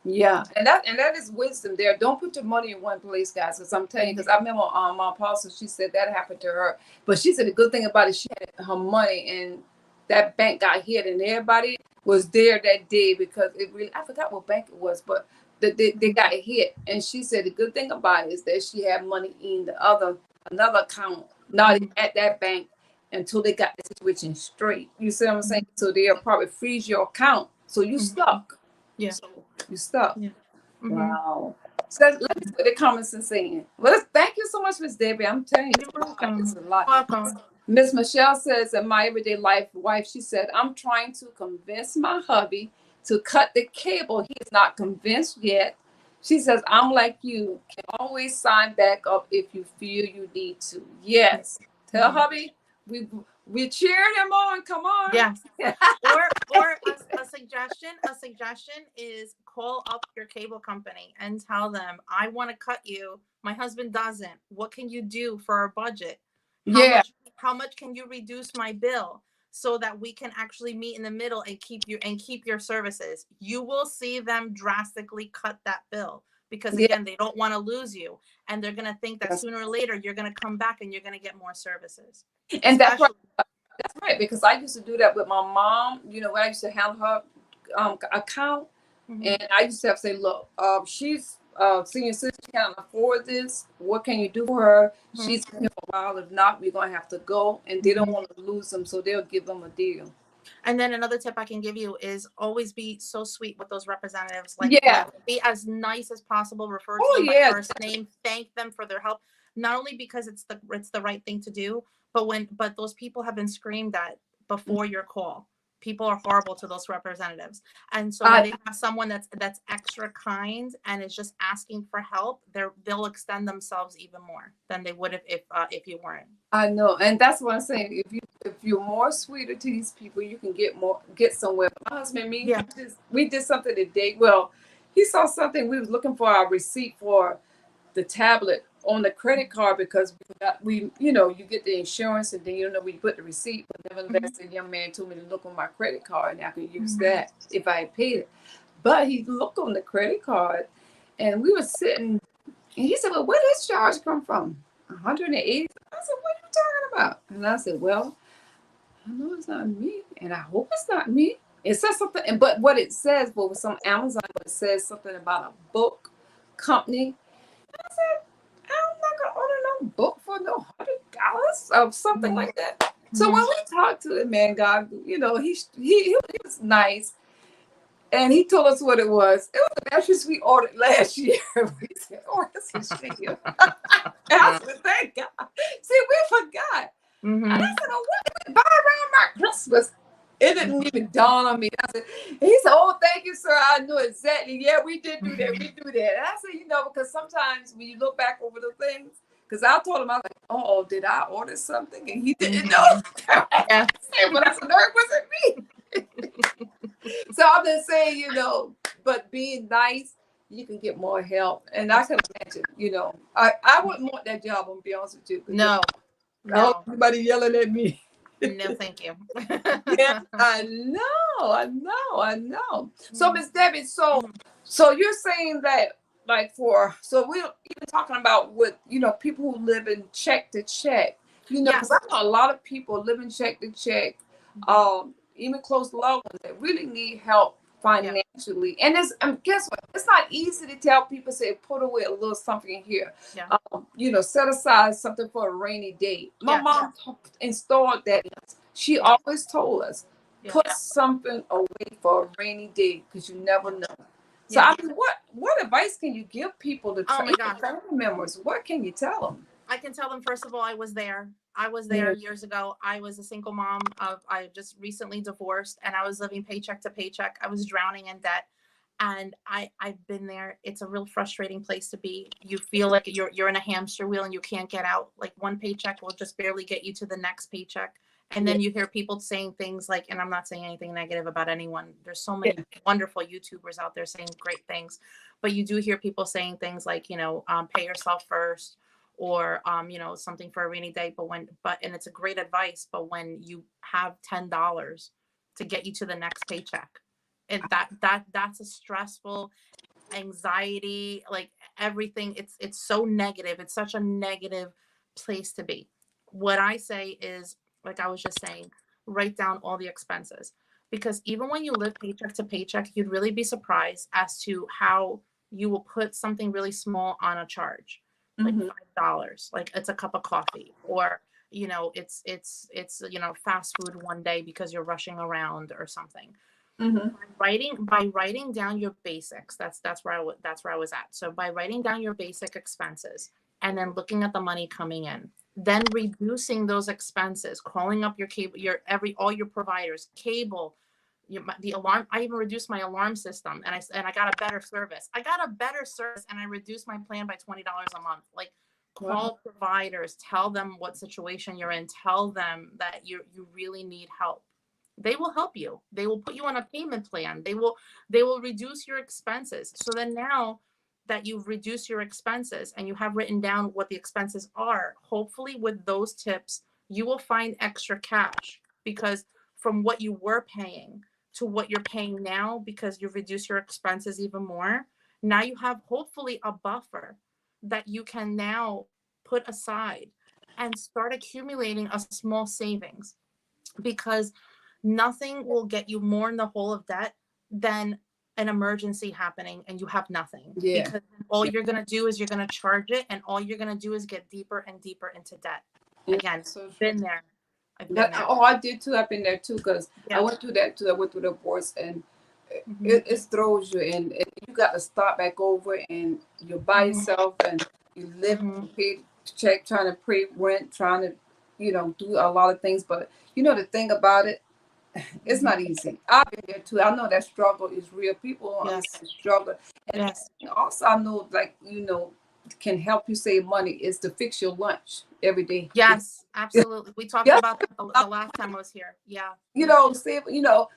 Yeah, and that is wisdom there. Don't put your money in one place, guys. Because I'm telling you, because I remember my apostle, she said that happened to her, but she said the good thing about it, she had her money and that bank got hit, and everybody was there that day because I forgot what bank it was, but they got hit. And she said the good thing about it is that she had money in another account, not at that bank, until they got the situation straight. You see what I'm saying? So they'll probably freeze your account. So you stuck. So you stuck. Wow. So let me see what the comments are saying. Well, thank you so much, Miss Debbie. I'm telling you, it's a lot.
Welcome.
Miss Michelle says, in my everyday life wife, she said, I'm trying to convince my hubby to cut the cable. He is not convinced yet. She says, I'm like you, can always sign back up if you feel you need to. Yes. Tell hubby, we cheered him on. Come on.
Yes. or a suggestion is call up your cable company and tell them, I want to cut you. My husband doesn't. What can you do for our budget? How much can you reduce my bill so that we can actually meet in the middle and keep your services? You will see them drastically cut that bill because again, they don't want to lose you, and they're going to think that sooner or later you're going to come back and you're going to get more services.
And that's right, because I used to do that with my mom. When I used to handle her account, and I used to have to say, look, she's senior citizen, she can't afford this. What can you do for her? She's here for a while. If not, we're going to have to go. And they don't want to lose them, so they'll give them a deal.
And then another tip I can give you is always be so sweet with those representatives. Like be as nice as possible. Refer to them by first name. Thank them for their help. Not only because it's the right thing to do, but those people have been screamed at before your call. People are horrible to those representatives, and so when they have someone that's extra kind and is just asking for help, they'll extend themselves even more than they would if you weren't.
I know, and that's what I'm saying. If you're more sweeter to these people, you can get somewhere. My husband, we did something today. Well, he saw something. We was looking for our receipt for the tablet on the credit card because you get the insurance and then we put the receipt. But nevertheless, the young man told me to look on my credit card and I can use that if I paid it. But he looked on the credit card, and we were sitting And he said, well, where did this charge come from? 180. I said, what are you talking about? And I said, well, I know it's not me, and I hope it's not me. It says something, but what it says, well, with some Amazon, but it says something about a book company. I said, I'm not gonna order no book for no $100 or something like that. So when we talked to the man, God, you know, he was nice, and he told us what it was. It was the mattress we ordered last year. We said, oh, this is shit. And I said, thank God. See, we forgot. And I said, oh, what did we buy around my Christmas? It didn't even dawn on me. I said, he said, oh, thank you, sir. I knew exactly. Yeah, we did do that. We do that. And I said, you know, because sometimes when you look back over the things, because I told him, I was like, oh, did I order something? And he didn't know. But I said, no, it wasn't me. So I've been saying, you know, but being nice, you can get more help. And I can imagine, you know, I wouldn't want that job, I'm gonna be honest with you.
No.
I don't want anybody yelling at me.
No, thank you.
Yeah, I know. So Miss Debbie, so you're saying that like so we're even talking about what, you know, people who live in check to check, you know, because I know a lot of people living check to check, even close loved ones that really need help financially. And it's guess what? It's not easy to tell people, say, put away a little something in here. You know, set aside something for a rainy day. My mom installed that. She always told us, put something away for a rainy day because you never know. So I mean, what advice can you give people to train family members? What can you tell them?
I can tell them, first of all, I was there years ago. I was a single mom. I just recently divorced, and I was living paycheck to paycheck. I was drowning in debt, and I've been there. It's a real frustrating place to be. You feel like you're in a hamster wheel and you can't get out. Like one paycheck will just barely get you to the next paycheck. And then you hear people saying things like, and I'm not saying anything negative about anyone. There's so many wonderful YouTubers out there saying great things, but you do hear people saying things like, you know, pay yourself first, or, you know, something for a rainy day. And it's a great advice, but when you have $10 to get you to the next paycheck, and that's a stressful anxiety, like everything. It's so negative. It's such a negative place to be. What I say is, like I was just saying, write down all the expenses, because even when you live paycheck to paycheck, you'd really be surprised as to how you will put something really small on a charge, like $5, like it's a cup of coffee, or, you know, it's you know, fast food one day because you're rushing around or something. By writing down your basics, that's where I was at. So by writing down your basic expenses and then looking at the money coming in, then reducing those expenses, calling up your cable, all your providers, cable, the alarm. I even reduced my alarm system, and I got a better service. And I reduced my plan by $20 a month. Like, call providers, tell them what situation you're in, tell them that you really need help. They will help you. They will put you on a payment plan. They will reduce your expenses. So then now that you've reduced your expenses and you have written down what the expenses are, hopefully with those tips, you will find extra cash, because from what you were paying to what you're paying now, because you've reduced your expenses even more, now you have hopefully a buffer that you can now put aside and start accumulating a small savings, because nothing will get you more in the hole of debt than an emergency happening and you have nothing. Because all you're going to do is you're going to charge it, and all you're going to do is get deeper and deeper into debt. Again, I've been there.
I did too. I've been there too, because I went through that too. I went through the divorce, and it throws you, and you got to start back over, and you're by yourself, and you live pay check, trying to pay rent, trying to, you know, do a lot of things. But you know, the thing about it, it's not easy. I've been there too. I know that struggle is real. People don't understand struggle. And also, I know, like, you know, can help you save money is to fix your lunch every day.
Yes, absolutely. We talked about that the last time I was here. Yeah.
You know, save, you know,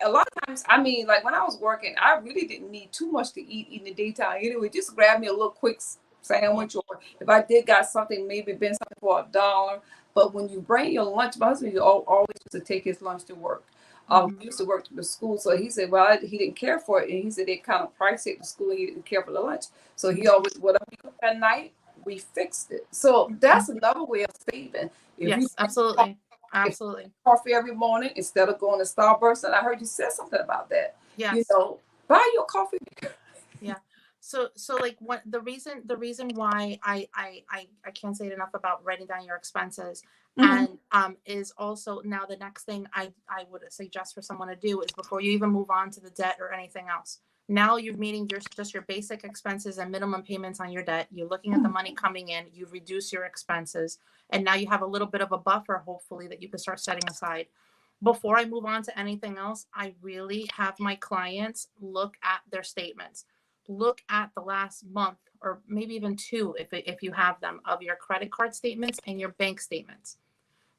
a lot of times, I mean, like when I was working, I really didn't need too much to eat in the daytime. Anyway, just grab me a little quick sandwich, or if I did got something, maybe been something for $1. But when you bring your lunch, my husband always used to take his lunch to work.
Mhm.
used to work at the school. So he said, well, he didn't care for it. And he said they kind of priced it at the school. And he didn't care for the lunch. So he always, whatever we cooked at night, we fixed it. So that's another way of saving. If you
Yes, absolutely.
if
Absolutely.
coffee every morning instead of going to Starbucks, and I heard you said something about that. You
Yes.
know, buy your coffee.
Yeah. So like what the reason why I can't say it enough about writing down your expenses,
Mm-hmm.
and is also now the next thing I would suggest for someone to do is before you even move on to the debt or anything else. Now you're meeting your just your basic expenses and minimum payments on your debt. You're looking at the money coming in, you reduce your expenses, and now you have a little bit of a buffer, hopefully, that you can start setting aside. Before I move on to anything else, I really have my clients look at their statements. Look at the last month or maybe even two, if you have them, of your credit card statements and your bank statements.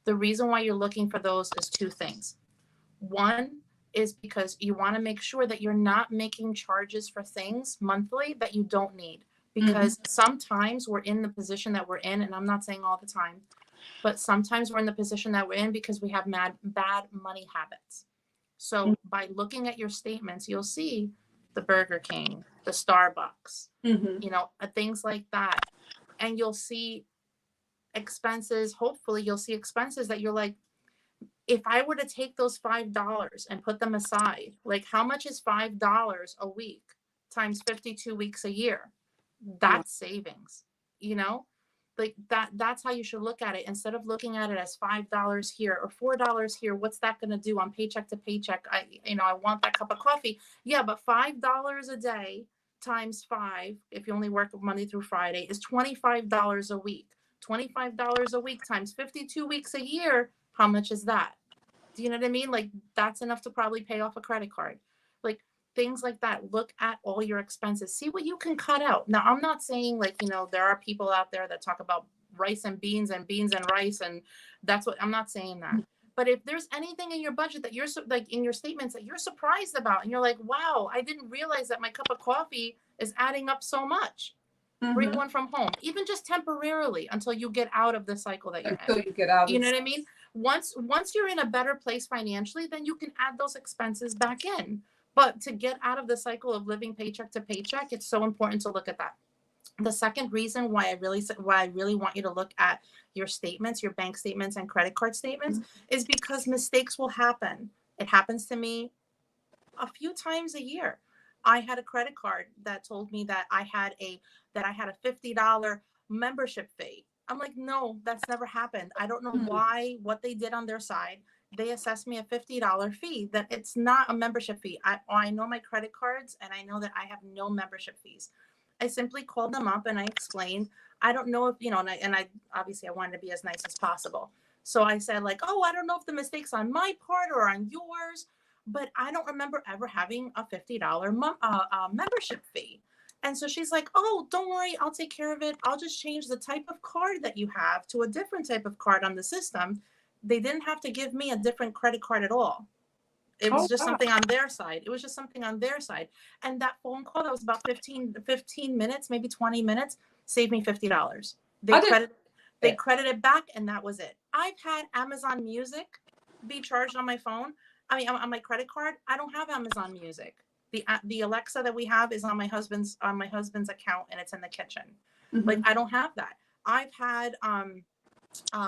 The reason why you're looking for those is two things. One is because you want to make sure that you're not making charges for things monthly that you don't need.
Mm-hmm.
Because sometimes we're in the position that we're in, and I'm not saying all the time, but sometimes we're in the position that we're in because we have bad money habits. So by looking at your statements, you'll see the Burger King, the Starbucks,
Mm-hmm.
things like that. And you'll see expenses. Hopefully, you'll see expenses that you're like, if I were to take those $5 and put them aside, like how much is $5 a week times 52 weeks a year? That's savings, you know? Like that's how you should look at it. Instead of looking at it as $5 here or $4 here, what's that going to do on paycheck to paycheck? I want that cup of coffee. Yeah, but $5 a day times 5, if you only work Monday through Friday, is $25 a week. $25 a week times 52 weeks a year, how much is that? Do you know what I mean? Like that's enough to probably pay off a credit card. Like things like that. Look at all your expenses. See what you can cut out. Now, I'm not saying like, there are people out there that talk about rice and beans and rice, and that's what I'm not saying that. But if there's anything in your budget that you're like in your statements that you're surprised about and you're like, wow, I didn't realize that my cup of coffee is adding up so much. Bring
Mm-hmm.
one from home, even just temporarily until you get out of the cycle that you're in.
Until you get out
You
of
know
this.
what I mean? Once you're in a better place financially, then you can add those expenses back in. But to get out of the cycle of living paycheck to paycheck, it's so important to look at that. The second reason why I really want you to look at your statements, your bank statements and credit card statements, is because mistakes will happen. It happens to me a few times a year. I had a credit card that told me that I had a $50 membership fee. I'm like, no, that's never happened. I don't know what they did on their side. They assessed me a $50 fee. That it's not a membership fee. I know my credit cards and I know that I have no membership fees. I simply called them up and I explained. I don't know if and I obviously I wanted to be as nice as possible. So I said like, oh, I don't know if the mistake's on my part or on yours, but I don't remember ever having a $50 membership fee. And so she's like, oh, don't worry, I'll take care of it. I'll just change the type of card that you have to a different type of card on the system. They didn't have to give me a different credit card at all. It was
Oh
just
wow.
something on their side. It was just something on their side. And that phone call that was about 15 minutes, maybe 20 minutes, saved me $50.
I didn't.
They credited back and that was it. I've had Amazon Music be charged on my phone. I mean, on my credit card. I don't have Amazon Music. The Alexa that we have is on my husband's account and it's in the kitchen.
Mm-hmm.
Like I don't have that. I've had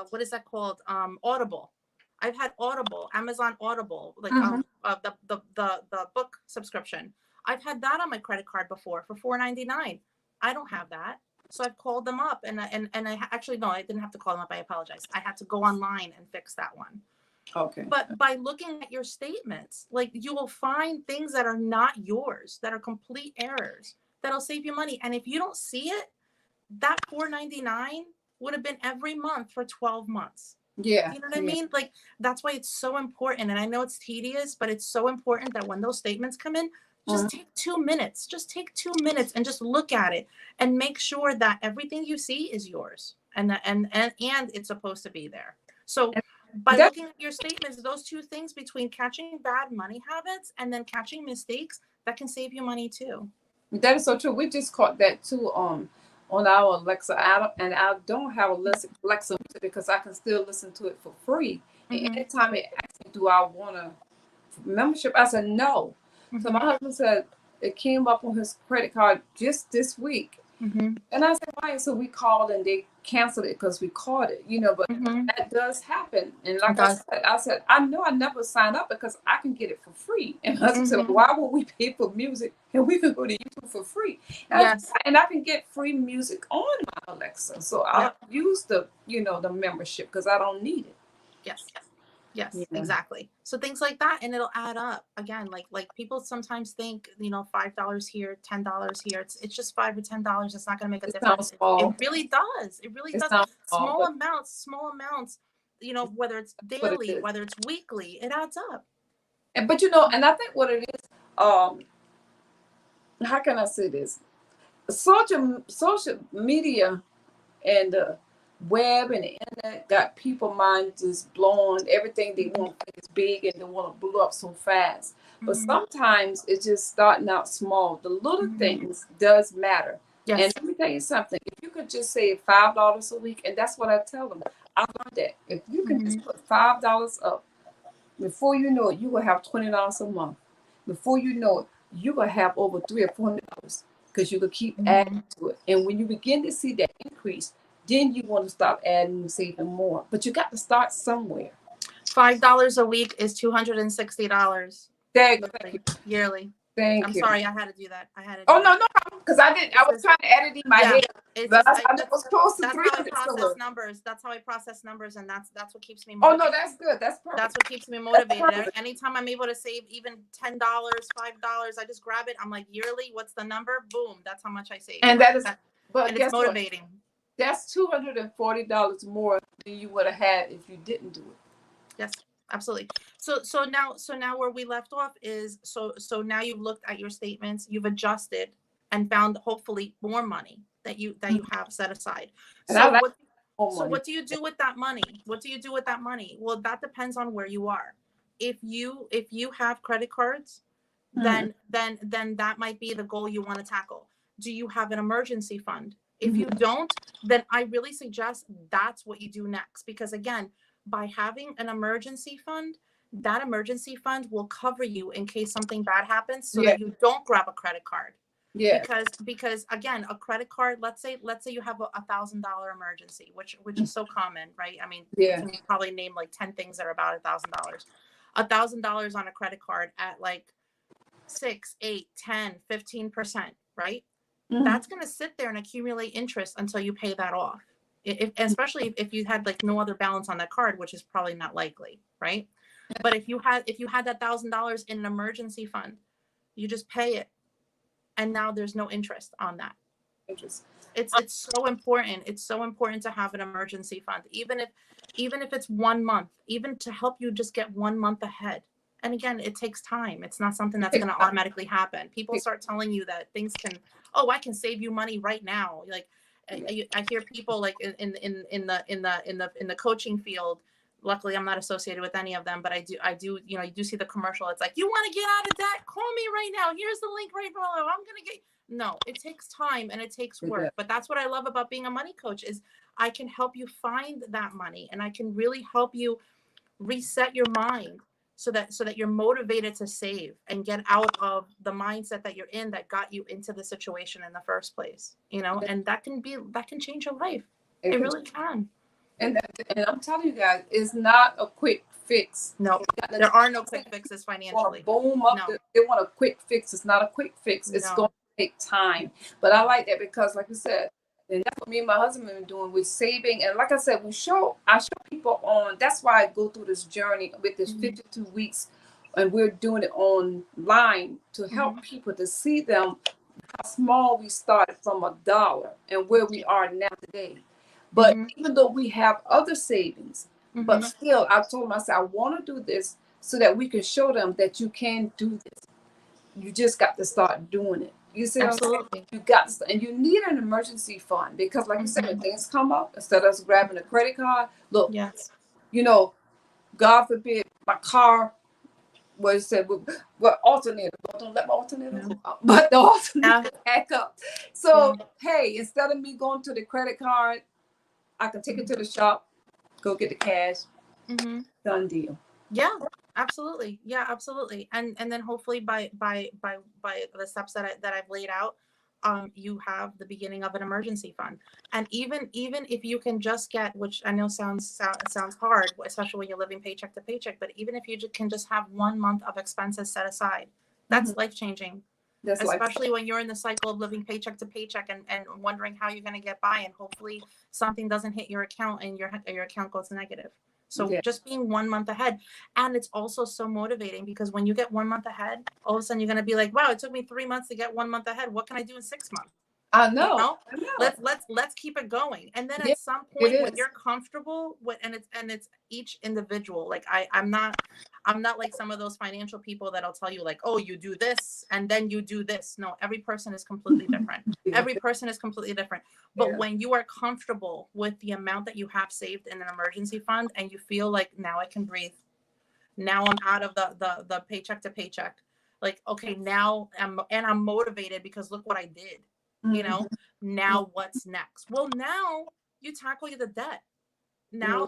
what is that called? Audible. I've had Audible, Amazon Audible, like
Mm-hmm.
the book subscription. I've had that on my credit card before for $4.99. I don't have that. So I've called them up and actually no, I didn't have to call them up. I apologize. I had to go online and fix that one.
Okay.
But by looking at your statements, like you will find things that are not yours, that are complete errors, that'll save you money. And if you don't see it, that $4.99 would have been every month for 12 months.
Yeah.
You know what I mean? Like that's why it's so important. And I know it's tedious, but it's so important that when those statements come in, just take 2 minutes. Just take 2 minutes and just look at it and make sure that everything you see is yours and it's supposed to be there. So by looking at your statements, those two things between catching bad money habits and then catching mistakes, that can save you money too.
That is so true. We just caught that too on our Alexa. I don't have a Alexa because I can still listen to it for free. And anytime it asks me, do I want to membership? I said, no. So my husband said, it came up on his credit card just this week. And I said, why? So we called and they canceled it because we caught it, but that does happen. And like I said, I know I never signed up because I can get it for free. And my husband said, why would we pay for music and we can go to YouTube for free? And I can get free music on my Alexa. So I'll use the, the membership because I don't need it.
Yes, exactly. So things like that, and it'll add up. Again, like people sometimes think, $5 here, $10 here. It's just $5 or $10. It's not going to make a difference. It really does. It really does. Small amounts. Whether it's daily, whether it's weekly, it adds up.
And and I think what it is, how can I say this? Social media and web and the internet got people mind just blown. Everything they want is big and they want to blow up so fast. But sometimes it's just starting out small. The little things does matter. And let me tell you something. If you could just save $5 a week, and that's what I tell them. I learned that if you can just put $5 up, before you know it, you will have $20 a month. Before you know it, you will have over $300 or $400 because you could keep adding to it. And when you begin to see that increase, then you want to stop adding and saving more. But you got to start somewhere.
$5 a week is $260 yearly.
I'm
sorry, I had to do that.
No problem. Because I was trying to add it in my head. But I was close to 300.
That's how I process numbers, and that's what keeps me
motivated. Oh no, that's good. That's perfect.
That's what keeps me motivated. Anytime I'm able to save even $10, $5, I just grab it. I'm like, yearly, what's the number? Boom, that's how much I save.
And that is, but
it's motivating.
That's $240 more than you would have had if you didn't do it.
Yes, absolutely. So now where we left off is so now you've looked at your statements, you've adjusted and found hopefully more money that you have set aside. So what do you do with that money? What do you do with that money? Well, that depends on where you are. If you have credit cards, then that might be the goal you want to tackle. Do you have an emergency fund? If you don't, then I really suggest that's what you do next. Because again, by having an emergency fund, that emergency fund will cover you in case something bad happens so that you don't grab a credit card. Yeah. Because again, a credit card, let's say you have a $1,000 emergency, which is so common, right? I mean, you can probably name like 10 things that are about $1,000. $1,000 on a credit card at like 6, 8, 10, 15%, right? That's going to sit there and accumulate interest until you pay that off. Especially if you had like no other balance on that card, which is probably not likely, right? But if you had that $1,000 in an emergency fund, you just pay it, and now there's no interest on that. It's so important. It's so important to have an emergency fund, even if it's 1 month, even to help you just get 1 month ahead. And again, it takes time. It's not something that's going to automatically happen. People start telling you that things can, I can save you money right now. Like I hear people like in the coaching field. Luckily, I'm not associated with any of them, but I do. You do see the commercial. It's like, you want to get out of debt? Call me right now. Here's the link right below. I'm gonna get. No, it takes time and it takes work. But that's what I love about being a money coach is I can help you find that money, and I can really help you reset your mind so that you're motivated to save and get out of the mindset that you're in that got you into the situation in the first place. And that can change your life. It really can.
And I'm telling you guys, it's not a quick fix.
No, there are no quick fixes financially.
Boom up. No. They want a quick fix. It's not a quick fix. It's going to take time. But I like that because, like you said, and that's what me and my husband have been doing with saving. And like I said, I show people on. That's why I go through this journey with this 52 weeks, and we're doing it online to help people to see them how small we started from $1 and where we are now today. But even though we have other savings, but still, I told myself I want to do this so that we can show them that you can do this. You just got to start doing it. You see, absolutely. You got to, and you need an emergency fund because, like you said, when things come up, instead of us grabbing a credit card, look, God forbid, my car was said, well, alternator. Don't let my alternator go out, but the alternator back up. So, hey, instead of me going to the credit card, I can take it to the shop, go get the cash. Done deal.
Yeah, Absolutely. Yeah, absolutely. And then hopefully by the steps that I've laid out, you have the beginning of an emergency fund. And even if you can just get, which I know sounds hard, especially when you're living paycheck to paycheck, but even if you can just have 1 month of expenses set aside, that's life changing.
That's like,
Especially when you're in the cycle of living paycheck to paycheck and wondering how you're going to get by, and hopefully something doesn't hit your account and your account goes negative. So
yeah.
just being 1 month ahead. And it's also so motivating because when you get 1 month ahead, all of a sudden you're going to be like, wow, it took me 3 months to get 1 month ahead. What can I do in 6 months?
I
You
know.
know,
I know.
let's keep it going. And then
Yeah,
at some
it
point when
is.
you're comfortable with, and it's each individual. Like I'm not like some of those financial people that'll tell you like, oh, you do this and then you do this. No, every person is completely different.
Yeah.
Every person is completely different. But
Yeah.
when you are comfortable with the amount that you have saved in an emergency fund and you feel like now I can breathe, now I'm out of the paycheck to paycheck. Like, okay, now I'm motivated because look what I did. You
Mhm.
know, now what's next? Well, now you tackle the debt. Now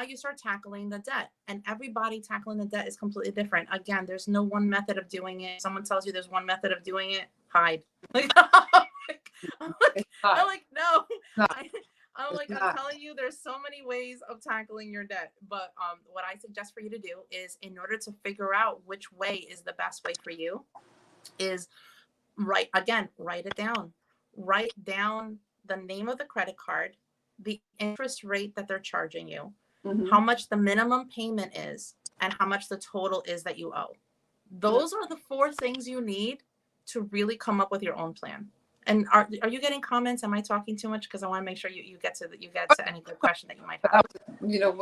you start tackling the debt, and everybody tackling the debt is completely different. Again, there's no one method of doing it. Someone tells you there's one method of doing it, hide. Like,
It's
I'm
not.
like, no.
No,
I'm
it's
like, I'm
not.
telling you, there's so many ways of tackling your debt. But what I suggest for you to do is, in order to figure out which way is the best way for you, is write it down. Write down the name of the credit card, the interest rate that they're charging you,
Mm-hmm.
how much the minimum payment is, and how much the total is that you owe. Those are the four things you need to really come up with your own plan. And are you getting comments? Am I talking too much? Because I want to make sure you get to any good question that you might have.
You know,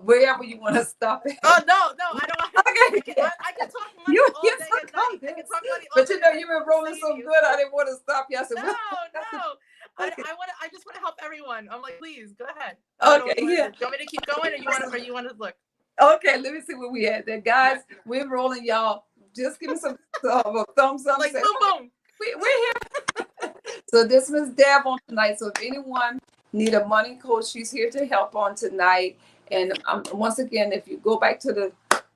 wherever you want to stop it.
Oh no, I don't want.
Okay.
I can talk money
You
all
get
day
some
and night. I can
comments.
talk money all
But
day
you know,
and
you've
night.
been rolling so good. I didn't want to stop you. I said,
No,
well,
no.
okay.
I just want to help everyone. I'm like, please go ahead. I don't know
Okay,
what you want to
yeah.
do. Do you want me to keep going, or you want to look?
Okay, let me see where we at there. Guys, we're rolling, y'all. Just give me some a thumbs up.
Like
Say,
boom, boom.
we're here. So this Miss Deb on tonight. So if anyone need a money coach, she's here to help on tonight. And once again, if you go back to the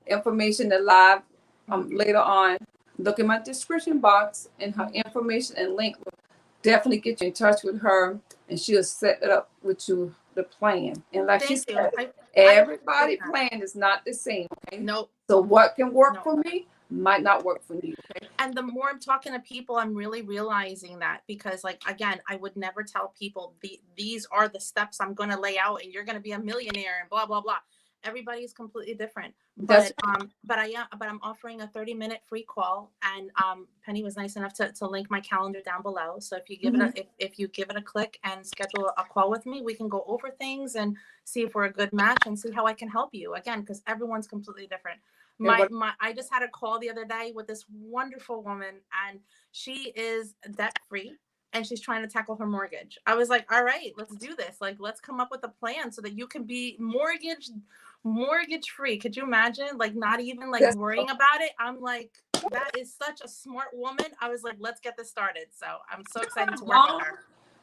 information, the live later on, look in my description box, and her information and link will definitely get you in touch with her, and she'll set it up with you the plan. And like she
Thank you.
said,
I
everybody
appreciate that.
plan is not the same. Okay?
Nope.
So what can work
No.
for me might not work for you. Okay?
And the more I'm talking to people, I'm really realizing that, because like, again, I would never tell people these are the steps I'm going to lay out and you're going to be a millionaire and blah, blah, blah. Everybody's completely different.
That's
But I'm offering a 30-minute free call, and Penny was nice enough to link my calendar down below. So if you give if you give it a click and schedule a call with me, we can go over things and see if we're a good match and see how I can help you. Again, because everyone's completely different. I just had a call the other day with this wonderful woman, and she is debt free and she's trying to tackle her mortgage. I was like, all right, let's do this. Like, let's come up with a plan so that you can be mortgage free. Could you imagine? Like, not even like worrying about it. I'm like, that is such a smart woman. I was like, let's get this started. So I'm so excited to work with her.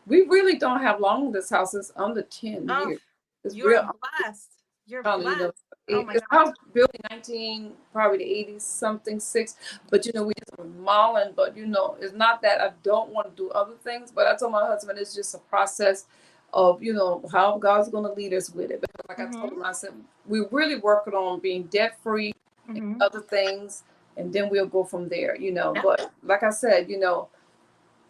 We really don't have long. This house is under 10 years. It's
you're
real.
blessed. You're
You
blessed.
know,
Oh my
it's
God.
built in 19, probably the 80s, something, 6. But, you know, we just remodeling. But, you know, it's not that I don't want to do other things. But I told my husband it's just a process of, you know, how God's going to lead us with it. Because like I told him, I said, we're really working on being debt-free and other things. And then we'll go from there, you know. But like I said, you know,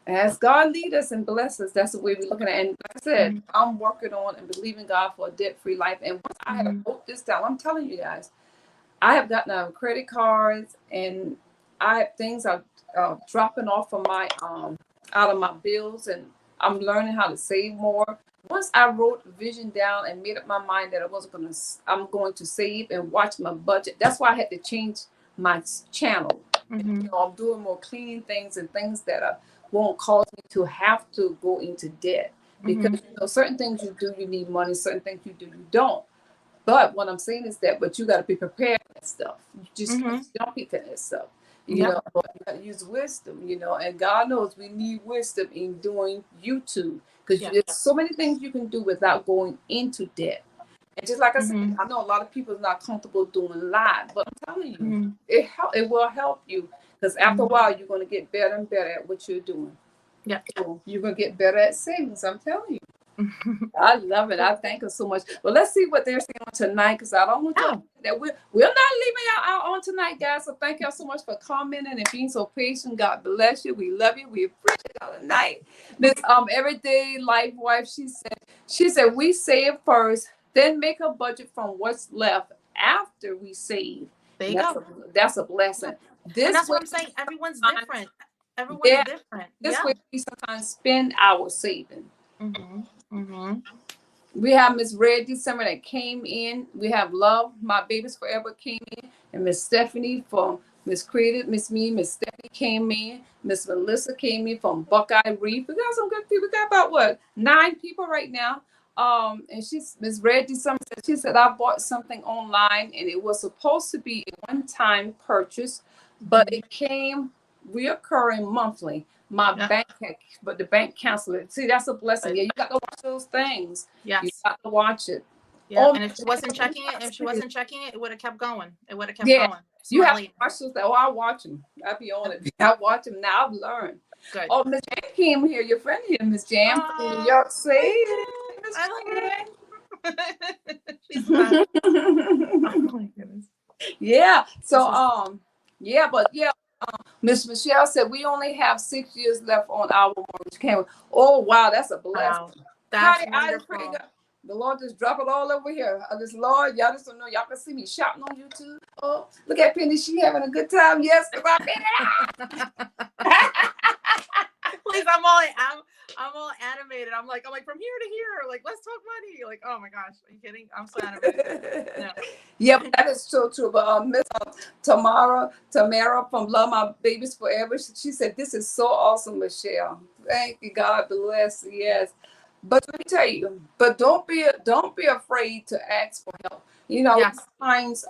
as God lead us and bless us, that's the way we're looking at it. And like I said, I'm working on and believing God for a debt-free life. And once I have wrote this down, I'm telling you guys, I have gotten out credit cards, and I have things are dropping off of my out of my bills, and I'm learning how to save more. Once I wrote the vision down and made up my mind that I'm going to save and watch my budget. That's why I had to change my channel. You know, I'm doing more cleaning things and things that won't cause me to have to go into debt, because you know, certain things you do, you need money. Certain things you do, you don't. But what I'm saying is that, but you got to be prepared for that stuff. You just don't be for that stuff. You know, but you got to use wisdom. You know, and God knows we need wisdom in doing YouTube, because there's so many things you can do without going into debt. And just like I said,
Mhm.
I know a lot of people are not comfortable doing live, but I'm telling you,
Mhm.
it will help you, because after a
Mhm.
while you're going to get better and better at what you're doing.
Yeah.
So you're going to get better at savings. I'm telling you. I love it. I thank her so much. Well, let's see what they're saying on tonight, because I don't want
Oh,
to that we're not leaving y'all out on tonight, guys. So thank y'all so much for commenting and being so patient. God bless you. We love you. We appreciate y'all tonight. Miss Everyday Life Wife, she said we save first, then make a budget from what's left after we save.
there you
And
go.
that's a blessing.
And
This
that's
way,
what I'm saying. Everyone's
sometimes,
different. Everyone's
yeah,
different.
this
Yeah.
way we sometimes spend our savings.
Mhm. Mhm.
We have Miss Red December that came in. We have Love, My Babies Forever came in. And Miss Stephanie from Miss Created, Miss Me, Miss Stephanie came in. Miss Melissa came in from Buckeye Reef. We got some good people. We got about what, 9 people right now. And she's Miss Red December said, she said, I bought something online and it was supposed to be a one-time purchase, but
Mhm.
it came reoccurring monthly.
Yeah.
But the bank canceled it. See, that's a blessing.
But
Yeah, you got to watch those things. You
yes.
got to watch it.
Yeah.
Oh,
And if she wasn't checking it, it would have kept going. It would have kept
yeah,
going.
you
Smart
have to
lady.
watch those. Oh, I watch them. I be on it. I watch them now. I've learned.
Good.
Oh, Miss Jam came here. Your friend here, Miss Jam from New
Oh,
York City.
I love her. She's the best.
Miss
Oh my goodness.
yeah.
This
So
is
yeah, but yeah. Miss Michelle said we only have 6 years left on our mortgage. Oh wow, that's a
wow.
blessing.
That's
Honey, I pray
wonderful.
God. The Lord just drop it all over here. I just, Lord, y'all just don't know. Y'all can see me shouting on YouTube. Oh, look at Penny. She having a good time. Yes, because I
Please, I'm all animated. I'm like from here to here. Like, let's talk money. Like, oh my gosh, are you kidding? I'm so animated. No.
yeah, but that is so true. But Miss Tamara from Love My Babies Forever, she said, this is so awesome, Michelle. Thank you. God bless. Yes. But let me tell you, but don't be afraid to ask for help. You know,
Yes.
sometimes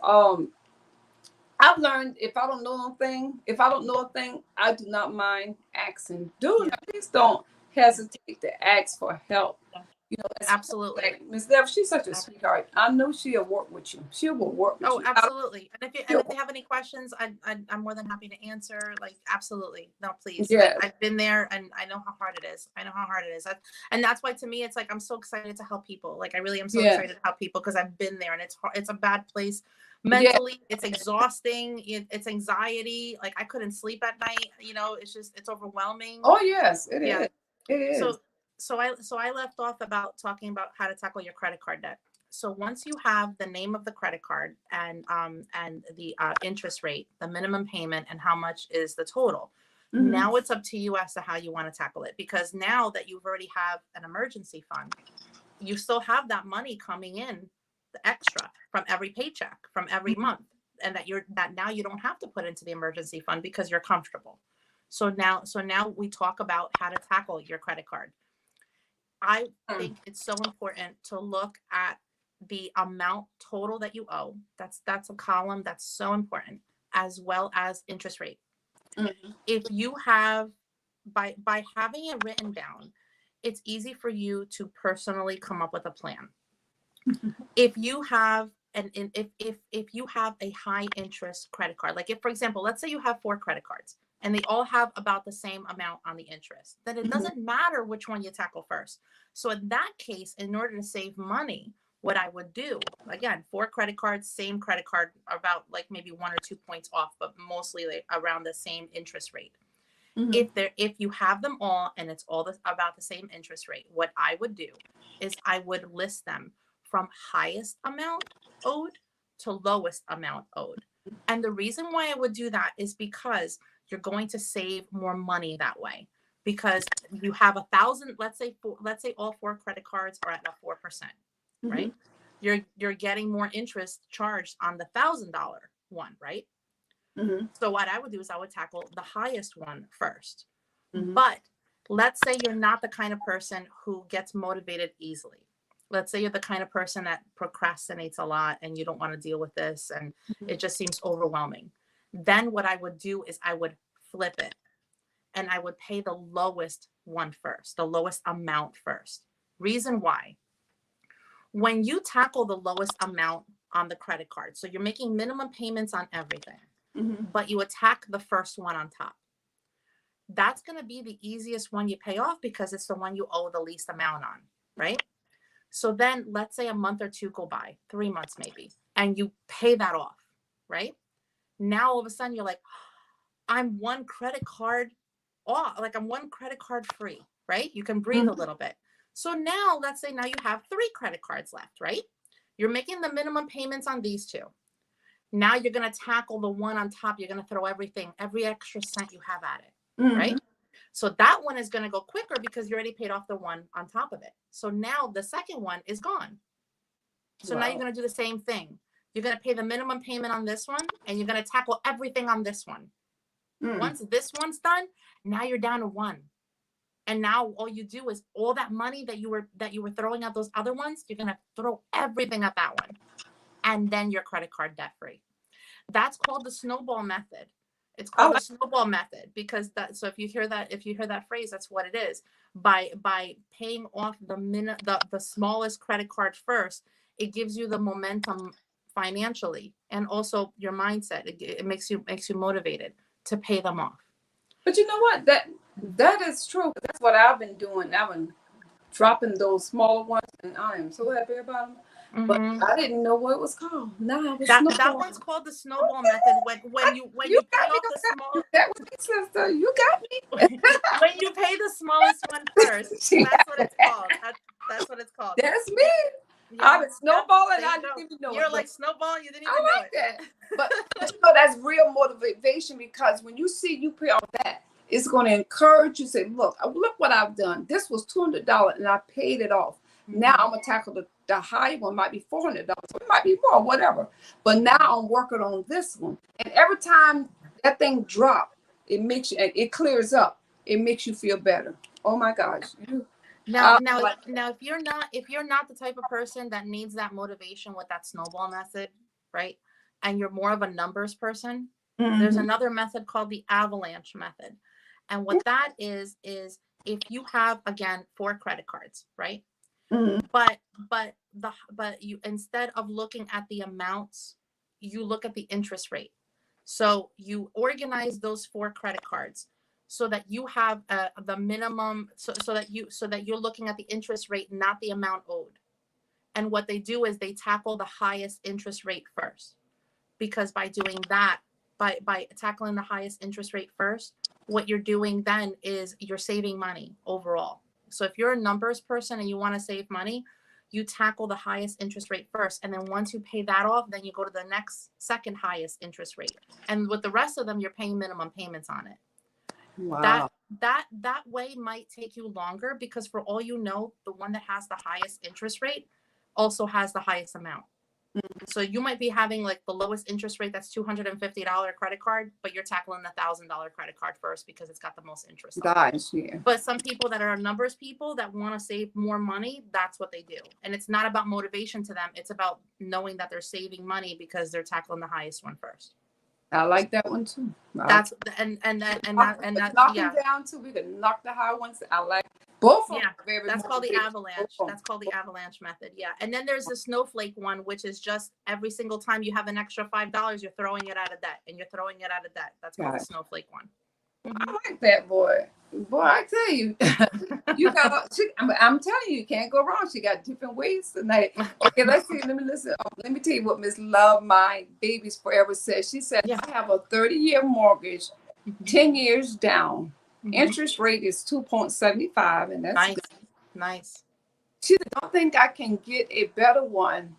I've learned if I don't know a thing, I do not mind asking. Dude,
Yeah.
please don't hesitate to ask for help.
Yeah.
You know, that's
Absolutely.
like Miss Dev, she's such a sweetheart. I know she'll work with you. She will work with
Oh,
you.
absolutely. And if they have any questions, I'm more than happy to answer. Like, absolutely. No, please.
Yeah.
I've been there and I know how hard it is. And that's why to me, it's like, I'm so excited to help people. Like, I really am so
Yeah.
excited to help people because I've been there and it's hard. It's a bad place
Yeah.
mentally. It's exhausting. It's anxiety. Like, I couldn't sleep at night. It's overwhelming.
Oh yes, it
Yeah.
is. It is.
So I left off about talking about how to tackle your credit card debt. So once you have the name of the credit card and the interest rate, the minimum payment, and how much is the total, now it's up to you as to how you want to tackle it. Because now that you've already have an emergency fund, you still have that money coming in, the extra from every paycheck, from every month, and that now you don't have to put into the emergency fund because you're comfortable. So now we talk about how to tackle your credit card. I think it's so important to look at the amount total that you owe. That's a column that's so important, as well as interest rate. If you have by having it written down, it's easy for you to personally come up with a plan. If you have if you have a high interest credit card, like if, for example, let's say you have 4 credit cards and they all have about the same amount on the interest, then it doesn't matter which one you tackle first. So in that case, in order to save money, what I would do, again, 4 credit cards, same credit card, about like maybe 1 or 2 points off, but mostly like around the same interest rate. If you have them all and it's all about the same interest rate, what I would do is I would list them from highest amount owed to lowest amount owed. And the reason why I would do that is because you're going to save more money that way. Because you have 1,000, let's say all 4 credit cards are at a 4%, right? You're getting more interest charged on the $1,000 one, right? So what I would do is I would tackle the highest one first. But let's say you're not the kind of person who gets motivated easily. Let's say you're the kind of person that procrastinates a lot and you don't want to deal with this and it just seems overwhelming. Then what I would do is I would flip it and I would pay the lowest one first, the lowest amount first. Reason why? When you tackle the lowest amount on the credit card, so you're making minimum payments on everything, but you attack the first one on top, that's going to be the easiest one you pay off because it's the one you owe the least amount on, right? So then let's say a month or two go by, 3 months maybe, and you pay that off, right? Now all of a sudden you're like, I'm one credit card off, like I'm one credit card free, right? You can breathe a little bit. So now let's say now you have 3 credit cards left, right? You're making the minimum payments on these 2. Now you're going to tackle the one on top. You're going to throw everything, every extra cent you have at it, right? So that one is going to go quicker because you already paid off the one on top of it. So now the second one is gone. So now you're going to do the same thing. You're going to pay the minimum payment on this one, and you're going to tackle everything on this one. Once this one's done, now you're down to 1. And now all you do is all that money that you were throwing at those other ones, you're going to throw everything at that one. And then you're credit card debt free. That's called the Snowball Method. It's called the Snowball Method because that. So if you hear that phrase, that's what it is. By paying off the smallest credit card first, it gives you the momentum financially and also your mindset. It makes you motivated to pay them off.
But you know what? That is true. That's what I've been doing. I've been dropping those smaller ones, and I am so happy about them. But I didn't know what it was called. No,
that one's called the Snowball Method. When you pay off the small,
that was me, sister. You got me.
When you pay the smallest one first, that's what it's called. That's what it's called.
That's me. I was snowballing. I didn't even know.
You're like snowball. You didn't even know it.
That. But you know that's real motivation because when you see you pay off that, it's going to encourage you. Say, look what I've done. This was $200 and I paid it off. Now I'm gonna tackle the high one. Might be $400. It might be more, whatever. But now I'm working on this one. And every time that thing drops, it clears up. It makes you feel better. Oh my gosh.
Now, if you're not the type of person that needs that motivation with that Snowball Method, right? And you're more of a numbers person, there's another method called the Avalanche Method. And what that is if you have, again, 4 credit cards, right? But you, instead of looking at the amounts, you look at the interest rate. So you organize those 4 credit cards so that you have the minimum, so that you're looking at the interest rate, not the amount owed. And what they do is they tackle the highest interest rate first, because by doing that, by tackling the highest interest rate first, what you're doing then is you're saving money overall. So if you're a numbers person and you want to save money, you tackle the highest interest rate first. And then once you pay that off, then you go to the second highest interest rate. And with the rest of them, you're paying minimum payments on it.
Wow.
That way might take you longer because for all you know, the one that has the highest interest rate also has the highest amount. So you might be having like the lowest interest rate, that's $250 credit card, but you're tackling the $1,000 credit card first because it's got the most interest.
Gosh, yeah.
But some people that are numbers people that want to save more money, that's what they do. And it's not about motivation to them. It's about knowing that they're saving money because they're tackling the highest one first.
I like that one too.
That's and
knocking down too. We can knock the high ones. I like both.
Yeah, that's called the Avalanche. That's called the Avalanche Method. Yeah, and then there's the Snowflake one, which is just every single time you have an extra $5, you're throwing it out of debt, and you're throwing it out of debt. That's called the Snowflake one.
I like that, boy. Boy, I tell you, you got. I'm telling you, you can't go wrong. She got different ways tonight. Okay, let's see. Let me listen. Let me tell you what Miss Love My Babies Forever says. She said, I have a 30-year mortgage, 10 years down. Interest rate is 2.75, and that's
nice.
Good.
Nice.
She said, don't think I can get a better one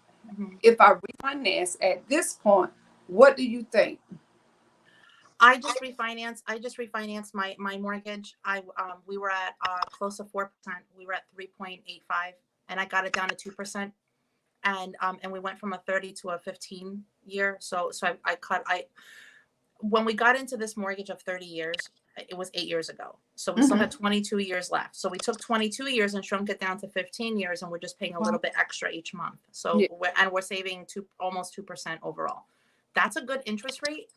if I refinance at this point. What do you think?
I just refinanced my mortgage. We were at close to 4%. We were at 3.85, and I got it down to 2%. And we went from a 30 to a 15 year. So when we got into this mortgage of 30 years, it was 8 years ago. So we still had 22 years left. So we took 22 years and shrunk it down to 15 years, and we're just paying a little bit extra each month. So we're saving almost 2% overall. That's a good interest rate.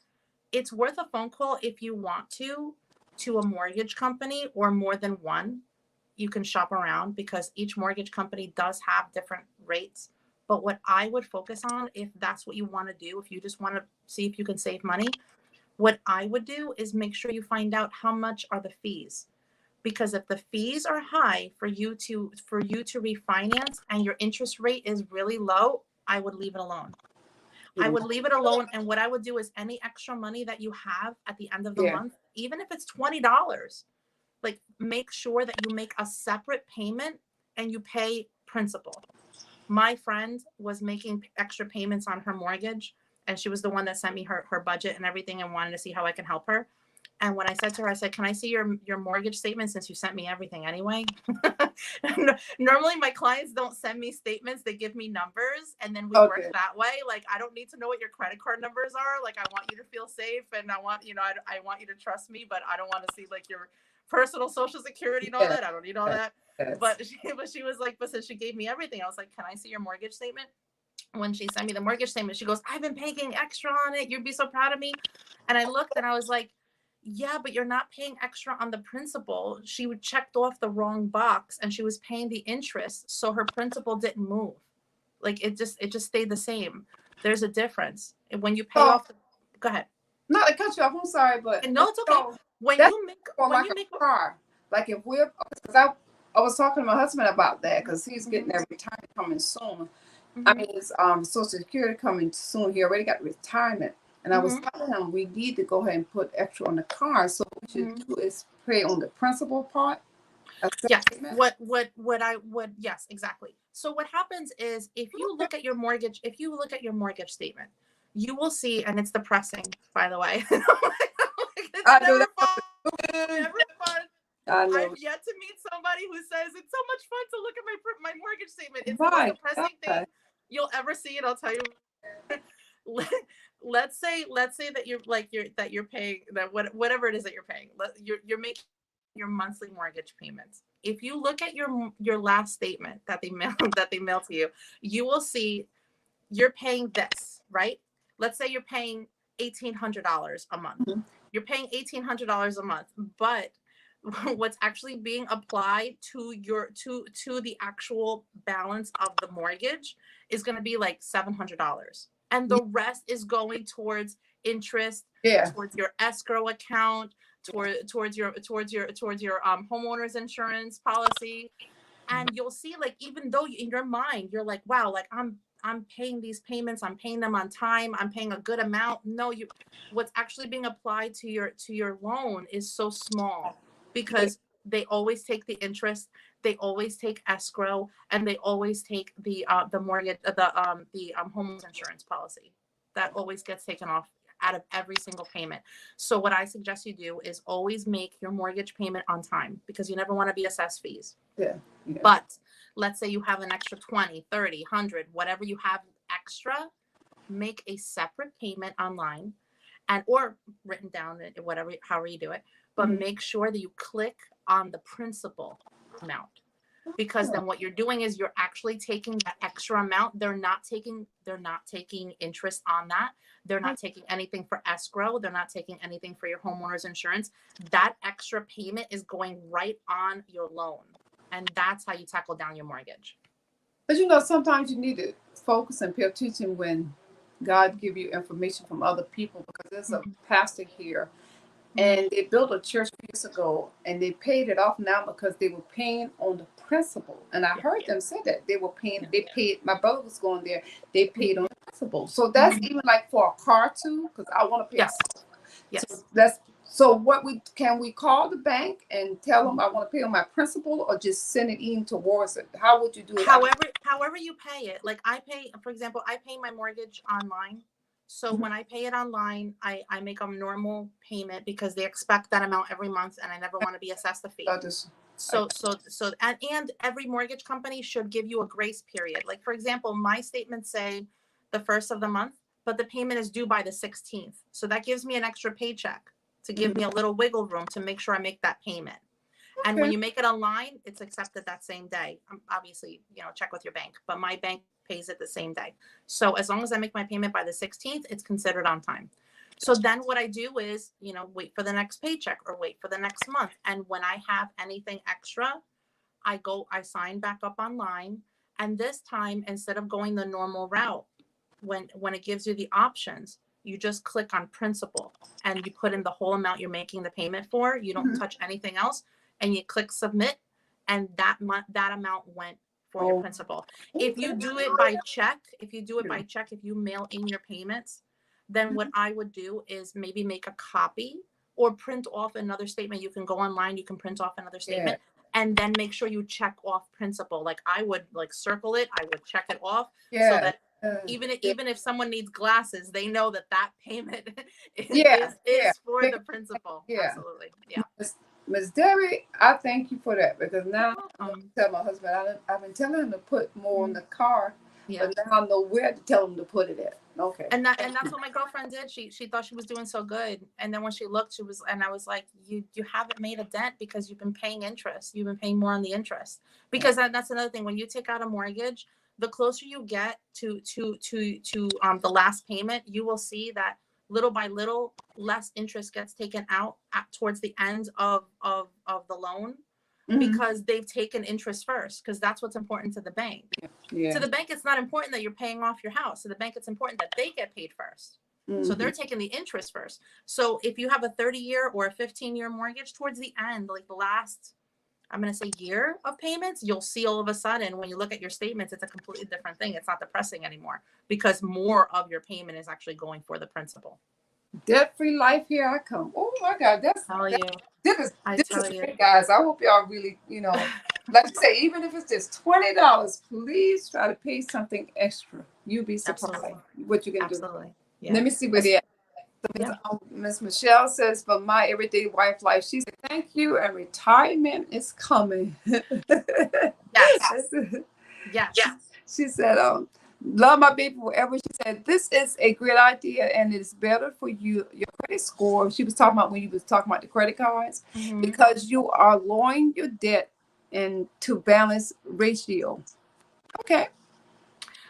It's worth a phone call if you want to a mortgage company or more than one. you can shop around because each mortgage company does have different rates. But what I would focus on, if that's what you want to do, if you just want to see if you can save money, what I would do is make sure you find out how much are the fees. Because if the fees are high for you to refinance and your interest rate is really low, I would leave it alone. I would leave it alone. And what I would do is any extra money that you have at the end of the month, even if it's $20, like make sure that you make a separate payment and you pay principal. My friend was making extra payments on her mortgage, and she was the one that sent me her budget and everything and wanted to see how I can help her. And when I said to her, I said, can I see your mortgage statement since you sent me everything anyway? Normally my clients don't send me statements. They give me numbers and then we work that way. Like, I don't need to know what your credit card numbers are. Like, I want you to feel safe and I want, I want you to trust me, but I don't want to see like your personal social security and all that. I don't need all that. But she was like, but since she gave me everything, I was like, can I see your mortgage statement? When she sent me the mortgage statement, she goes, I've been paying extra on it. You'd be so proud of me. And I looked and I was like, yeah, but you're not paying extra on the principal. She checked off the wrong box and she was paying the interest. So her principal didn't move. Like it just stayed the same. There's a difference. When you pay off, go ahead.
Not to cut you off, I'm sorry, but
no, it's okay. When you make
a car, like if we're, because I was talking to my husband about that because he's getting their retirement coming soon. I mean, it's Social Security coming soon. He already got retirement. And I was telling him we need to go ahead and put extra on the car. So what we should do is pay on the principal part.
Yes. Yes, exactly. So what happens is if you look at your mortgage statement, you will see, and it's depressing, by the way. It's never fun. I've yet to meet somebody who says it's so much fun to look at my mortgage statement. It's the most depressing thing you'll ever see, and I'll tell you. Let's say that you're paying that whatever it is that you're paying. You're making your monthly mortgage payments. If you look at your last statement that they mail to you, you will see you're paying this, right? Let's say you're paying $1,800 a month. You're paying $1,800 a month, but what's actually being applied to the actual balance of the mortgage is going to be like $700. And the rest is going towards interest, towards your escrow account, towards your homeowners insurance policy. And you'll see, like, even though in your mind you're like, wow, like I'm paying these payments, I'm paying them on time, I'm paying a good amount. No, what's actually being applied to your loan is so small because they always take the interest, they always take escrow, and they always take the mortgage, the homeowners insurance policy. That always gets taken off out of every single payment. So what I suggest you do is always make your mortgage payment on time because you never want to be assessed fees. But let's say you have an extra 20, 30, 100, whatever you have extra, make a separate payment online or written down, whatever, however you do it. But make sure that you click on the principal amount, because then what you're doing is you're actually taking that extra amount. They're not taking interest on that. They're not taking anything for escrow. They're not taking anything for your homeowner's insurance. That extra payment is going right on your loan. And that's how you tackle down your mortgage.
But sometimes you need to focus and pay attention when God give you information from other people, because there's a pastor here and they built a church years ago and they paid it off now because they were paying on the principal. And I heard them say that they were paying, they paid, my brother was going there, they paid on the principal. So that's even like for a car too, because I want to pay.
Yes.
So can we call the bank and tell them I want to pay on my principal, or just send it in towards it? How would you do it?
However you pay it. Like for example, I pay my mortgage online. So when I pay it online, I make a normal payment because they expect that amount every month, and I never want to be assessed a fee. And every mortgage company should give you a grace period. Like, for example, my statements say the first of the month, but the payment is due by the 16th. So that gives me an extra paycheck to give me a little wiggle room to make sure I make that payment. And when you make it online, it's accepted that same day. Obviously, check with your bank, but my bank pays it the same day. So as long as I make my payment by the 16th, it's considered on time. So then what I do is, wait for the next paycheck or wait for the next month. And when I have anything extra, I sign back up online. And this time, instead of going the normal route, when it gives you the options, you just click on principal and you put in the whole amount you're making the payment for. You don't touch anything else, and you click submit, and that amount went for your principal. If you do it by check, if you mail in your payments, then what I would do is maybe make a copy or print off another statement. You can go online, you can print off another statement, and then make sure you check off principal. Like I would like circle it, I would check it off so that even if someone needs glasses, they know that payment is for the principal. Absolutely. Yeah.
Miss Debbie, I thank you for that, because now I tell my husband, I've been telling him to put more on the car, but now I know where to tell him to put it at. Okay.
And that's what my girlfriend did. She thought she was doing so good, and then when she looked, and I was like, you haven't made a dent because you've been paying interest. You've been paying more on the interest, because that's another thing. When you take out a mortgage, the closer you get to the last payment, you will see that little by little, less interest gets taken out towards the end of the loan, because they've taken interest first, because that's what's important to the bank. To the bank, it's not important that you're paying off your house. To the bank, it's important that they get paid first. So they're taking the interest first. So if you have a 30-year or a 15-year mortgage, towards the end, like the last, I'm going to say, year of payments, you'll see all of a sudden when you look at your statements, it's a completely different thing. It's not depressing anymore, because more of your payment is actually going for the principal.
Debt-free life, here I come. Oh my God, this is great, guys. I hope y'all really, like you say, even if it's just $20, please try to pay something extra. You'll be surprised what you can do. Yeah. Let me see where they at. Miss Michelle says, for my everyday wife life, she said, thank you, and retirement is coming.
Yes.
She said, love my baby forever. She said, this is a great idea, and it's better for you, your credit score. She was talking about when you was talking about the credit cards, because you are lowering your debt and to balance ratio. Okay.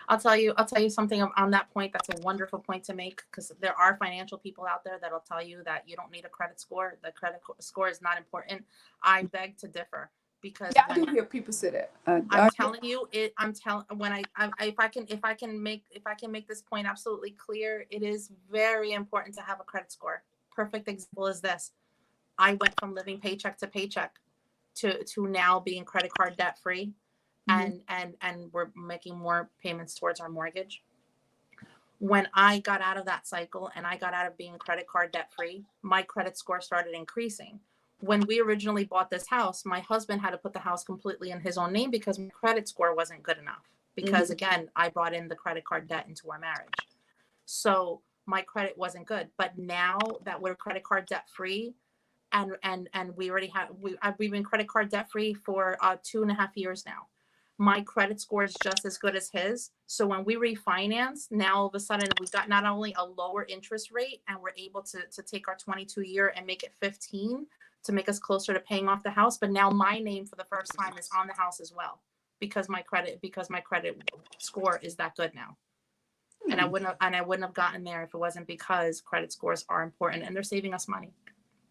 I'll tell you something on that point. That's a wonderful point to make, because there are financial people out there that'll tell you that you don't need a credit score. The credit score is not important. I beg to differ, because
I do hear people say that.
I'm telling you, if I can make this point absolutely clear, it is very important to have a credit score. Perfect example is this: I went from living paycheck to paycheck to now being credit card debt free. And we're making more payments towards our mortgage. When I got out of that cycle and I got out of being credit card debt free, my credit score started increasing. When we originally bought this house, my husband had to put the house completely in his own name because my credit score wasn't good enough. Because again, I brought in the credit card debt into our marriage. So my credit wasn't good. But now that we're credit card debt free, and we already we've been credit card debt free for 2.5 years now. My credit score is just as good as his. So when we refinance, now all of a sudden we've got not only a lower interest rate, and we're able to take our 22-year and make it 15 to make us closer to paying off the house. But now my name for the first time is on the house as well, because my credit score is that good now. And I wouldn't have gotten there if it wasn't because credit scores are important, and they're saving us money.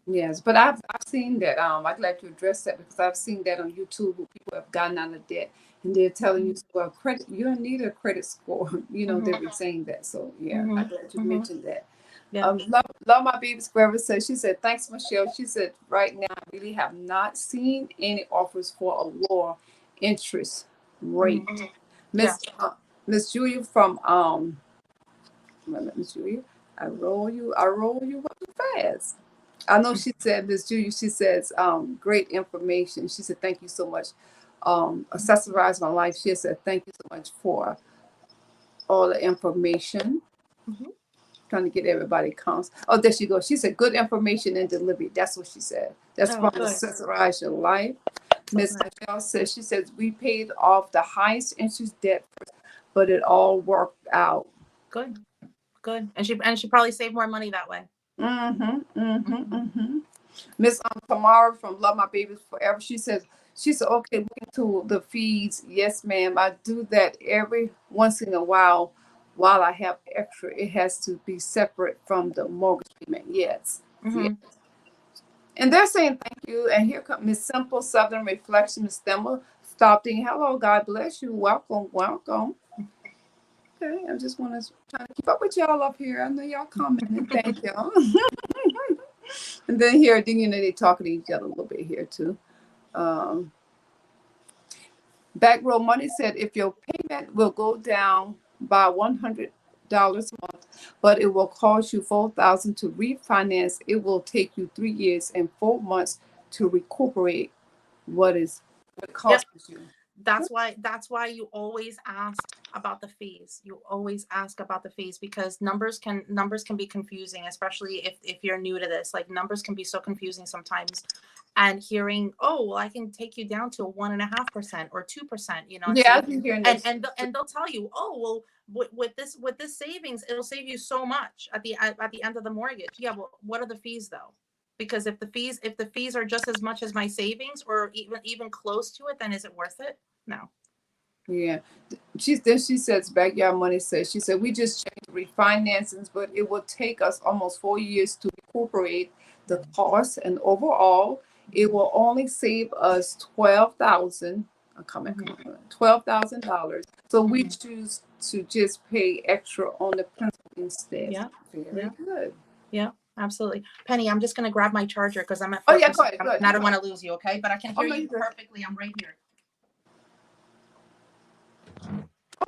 Yes, but I've seen that. I'd like to address that, because I've seen that on YouTube where people have gotten out of debt, and they're telling you, well, credit, you don't need a credit score. They were saying that. So I'm glad you mentioned that. Yeah. Love my baby's forever says, she said, thanks, Michelle. She said, right now, I really have not seen any offers for a lower interest rate. Miss Julia from Miss Julia, I roll you up too fast. I know she said, Miss Julia, she says, great information. She said, thank you so much. Accessorize my life. She said, thank you so much for all the information. Trying to get everybody counts. Oh, there she goes. She said, good information and delivery. That's what she said. That's from Accessorize Your Life. Miss Michelle says, she says, we paid off the highest interest debt first, but it all worked out.
Good. And she probably saved more money that way.
Miss Tamara from Love My Babies Forever, she said, okay, look into the fees. Yes, ma'am. I do that every once in a while I have extra. It has to be separate from the mortgage payment. Yes. And they're saying thank you. And here comes Miss Simple Southern Reflection, Miss Thelma. stopped in. Hello, God bless you. Welcome, welcome. Okay, I just want to try to keep up with y'all up here. I know y'all commenting. Thank y'all. And then here, then they talking to each other a little bit here too. Um, Back Row Money said if your payment will go down by $100 a month, but it will cost you $4,000 to refinance, it will take you 3 years and 4 months to recuperate what it costs you.
That's why you always ask about the fees. You always ask about the fees because numbers can be confusing, especially if you're new to this. Like numbers can be so confusing sometimes. And hearing, oh, well, I can take you down to 1.5% or 2%,
Yeah, I've been hearing this.
and they'll tell you, oh, well, with this savings, it'll save you so much at the end of the mortgage. Yeah, well, what are the fees though? Because if the fees are just as much as my savings or even close to it, then is it worth it? No.
Yeah. She says, Backyard Money says, she said, we just changed refinancings, but it will take us almost 4 years to recuperate the cost. And overall, it will only save us $12,000. $12,000. So we choose to just pay extra on the principal instead.
Yeah.
Very good.
Yeah, absolutely. Penny, I'm just going to grab my charger because I'm at 4%.
Oh, yeah, go ahead.
And I don't want to lose you, okay? But I can hear
no,
you
you're good.
perfectly. I'm right here.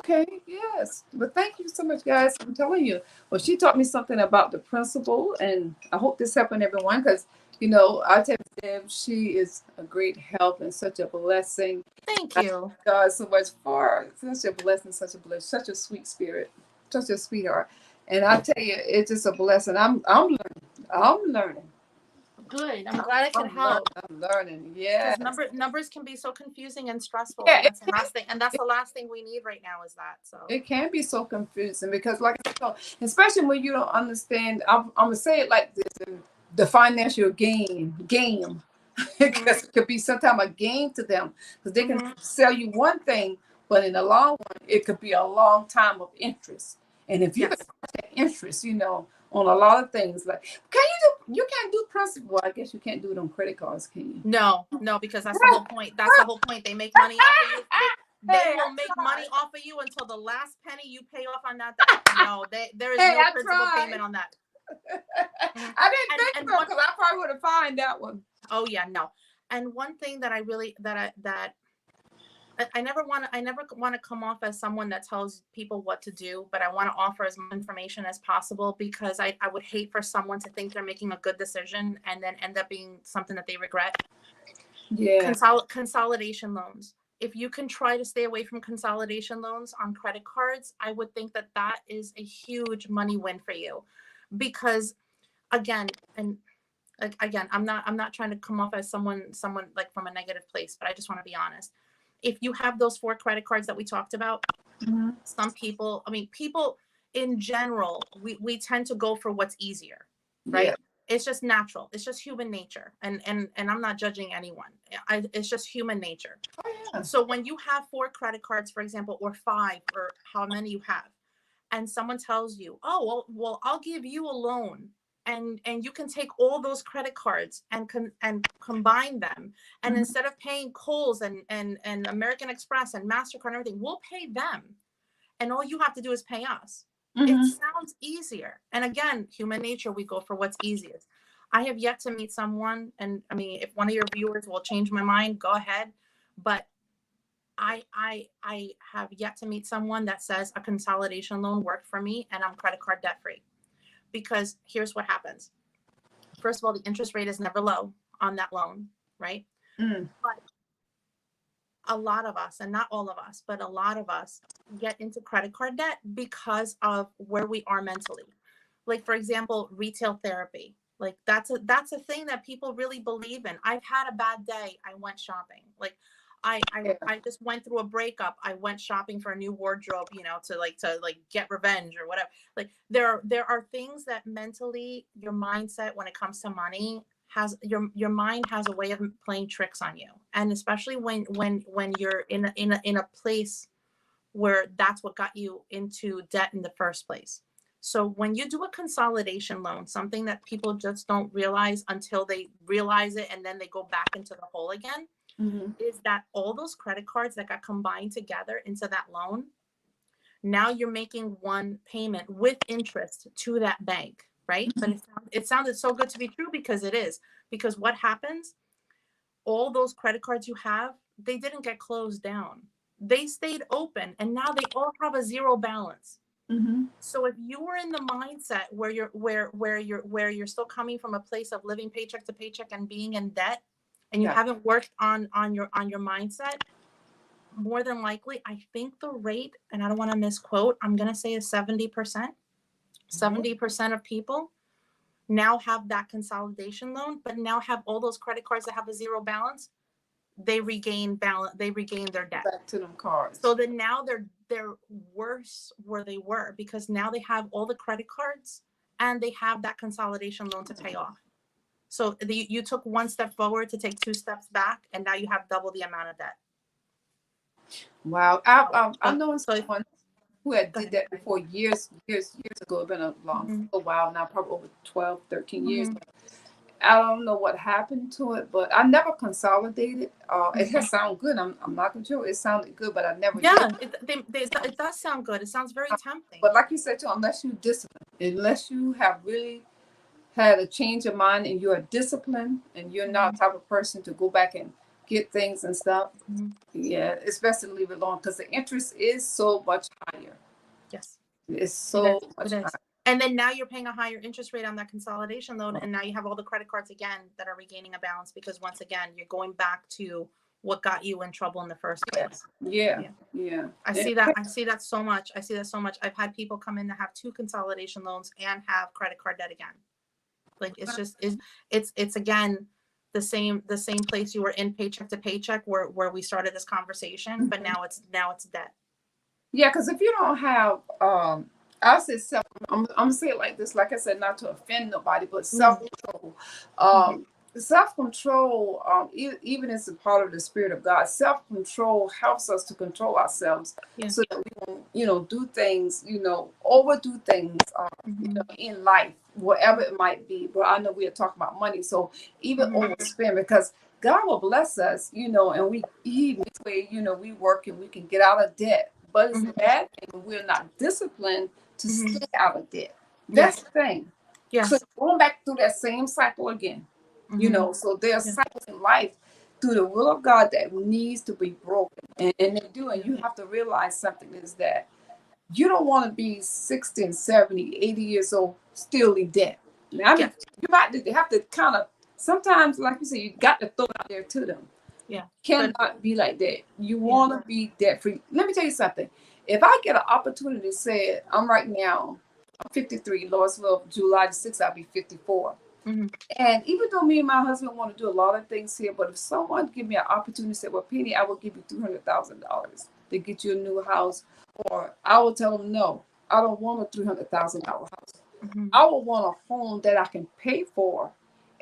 Okay, yes. But thank you so much, guys. I'm telling you. Well, she taught me something about the principle, and I hope this helped everyone because, I tell Deb, she is a great help and such a blessing.
Thank you.
God so much for her. Such a blessing, such a sweet spirit, such a sweetheart. And I tell you, it's just a blessing. I'm learning.
Good. I'm glad I could help.
I'm learning. Yeah.
Numbers can be so confusing and stressful.
Yeah,
and that's the last thing we need right now is that. So
it can be so confusing because, like I said, especially when you don't understand. I'm gonna say it like this: the financial game, because it could be sometimes a game to them because they can sell you one thing, but in the long run, it could be a long time of interest. And if you have interest, on a lot of things, like you can't do principal. I guess you can't do it on credit cards, can you?
No, because that's the whole point. That's the whole point. They make money off of you. They will make money off of you until the last penny you pay off on that. No, there is no principal payment on that.
I didn't think so because I probably would have found that one.
Oh yeah, no. And one thing that I really I never want to come off as someone that tells people what to do, but I want to offer as much information as possible because I would hate for someone to think they're making a good decision and then end up being something that they regret.
Yeah.
Consolidation loans. If you can try to stay away from consolidation loans on credit cards, I would think that is a huge money win for you, because again, I'm not trying to come off as someone like from a negative place, but I just want to be honest. If you have those 4 credit cards that we talked about, some people, people in general, we tend to go for what's easier, right? Yeah. It's just natural. It's just human nature. And I'm not judging anyone. It's just human nature.
Oh, yeah.
So when you have 4 credit cards, for example, or 5, or how many you have, and someone tells you, oh, well, I'll give you a loan. And you can take all those credit cards and combine them. And instead of paying Kohl's and American Express and MasterCard and everything, we'll pay them. And all you have to do is pay us. It sounds easier. And again, human nature, we go for what's easiest. I have yet to meet someone, and if one of your viewers will change my mind, go ahead. But I have yet to meet someone that says a consolidation loan worked for me and I'm credit card debt free. Because here's what happens. First of all, the interest rate is never low on that loan, right? But a lot of us, and not all of us, but a lot of us get into credit card debt because of where we are mentally. Like, for example, retail therapy. Like that's a thing that people really believe in. I've had a bad day. I went shopping. Like I just went through a breakup. I went shopping for a new wardrobe, to get revenge or whatever. Like there are things that mentally your mindset when it comes to money has your mind has a way of playing tricks on you. And especially when you're in a place where that's what got you into debt in the first place. So when you do a consolidation loan, something that people just don't realize until they realize it and then they go back into the hole again. is that all those credit cards that got combined together into that loan, now you're making one payment with interest to that bank, right? But it sounded so good to be true, because it is. Because what happens, all those credit cards you have, they didn't get closed down. They stayed open, and now they all have a zero balance. So if you were in the mindset where you're still coming from a place of living paycheck to paycheck and being in debt, and you haven't worked on your mindset, more than likely, I think the rate, and I don't want to misquote, I'm going to say is 70%. 70% of people now have that consolidation loan, but now have all those credit cards that have a zero balance. They regain balance. They regain their debt.
Back to them cards.
So then now they're worse where they were, because now they have all the credit cards and they have that consolidation loan to pay off. So you took one step forward to take two steps back, and now you have double the amount of debt.
Wow. I know someone who had did that before years ago. It's been a while now, probably over 12, 13 years. I don't know what happened to it, but I never consolidated. It has sound good. I'm not gonna sure it sounded good, but I never did.
It does sound good. It sounds very tempting.
But like you said too, unless you discipline, unless you have really had a change of mind and you're disciplined and you're not the type of person to go back and get things and stuff, it's best to leave it alone, because the interest is so much higher.
Yes,
it's so much higher.
And then now you're paying a higher interest rate on that consolidation loan, and now you have all the credit cards again that are regaining a balance, because once again you're going back to what got you in trouble in the first place.
Yeah.
I see that so much. I've had people come in to have two consolidation loans and have credit card debt again. Like it's again the same place you were in paycheck to paycheck where we started this conversation, but now it's debt. Yeah,
because if you don't have I'll say self. I'm gonna say it like this. Like I said, not to offend nobody, but self-control. Self-control, even as a part of the Spirit of God, self-control helps us to control ourselves, so that we won't, do things, overdo things, in life, whatever it might be. But I know we are talking about money, so even overspend, because God will bless us, and we work and we can get out of debt. But it's bad when we're not disciplined to stay out of debt. That's the thing. So going back through that same cycle again, so there's cycles in life through the will of God that needs to be broken. And they do. And you have to realize something is that you don't want to be 60 and 70, 80 years old still in debt. Now, you might have to kind of, sometimes, like you said, you got to throw it out there to them. Cannot be like that. You want to be debt free. Let me tell you something. If I get an opportunity to say, I'm 53, Lord's will, July the 6th, I'll be 54. And even though me and my husband want to do a lot of things here, but if someone give me an opportunity to say, well, Penny, I will give you $300,000 to get you a new house, or I will tell them, no, I don't want a $300,000 house. I will want a home that I can pay for,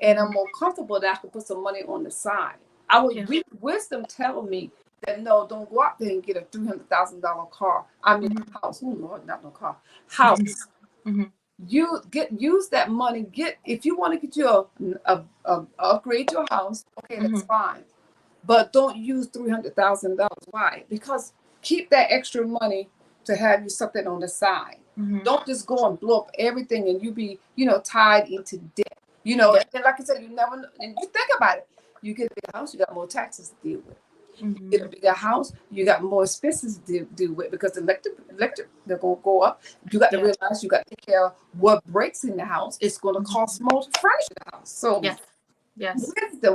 and I'm more comfortable that I can put some money on the side. I would read wisdom telling me that no, don't go out there and get a $300,000 car. I mean, house. Oh Lord, not no car. House. Use that money. If you want to get you upgrade your house, okay, that's fine. But don't use $300,000. Why? Because keep that extra money to have you something on the side. Don't just go and blow up everything and you be, tied into debt. And like I said, you never know. And you think about it. You get a bigger house, you got more taxes to deal with. You get a bigger house, you got more expenses to deal with, because the electric they're going to go up. You got to realize you got to take care of what breaks in the house. It's going to cost more to furnish the house. So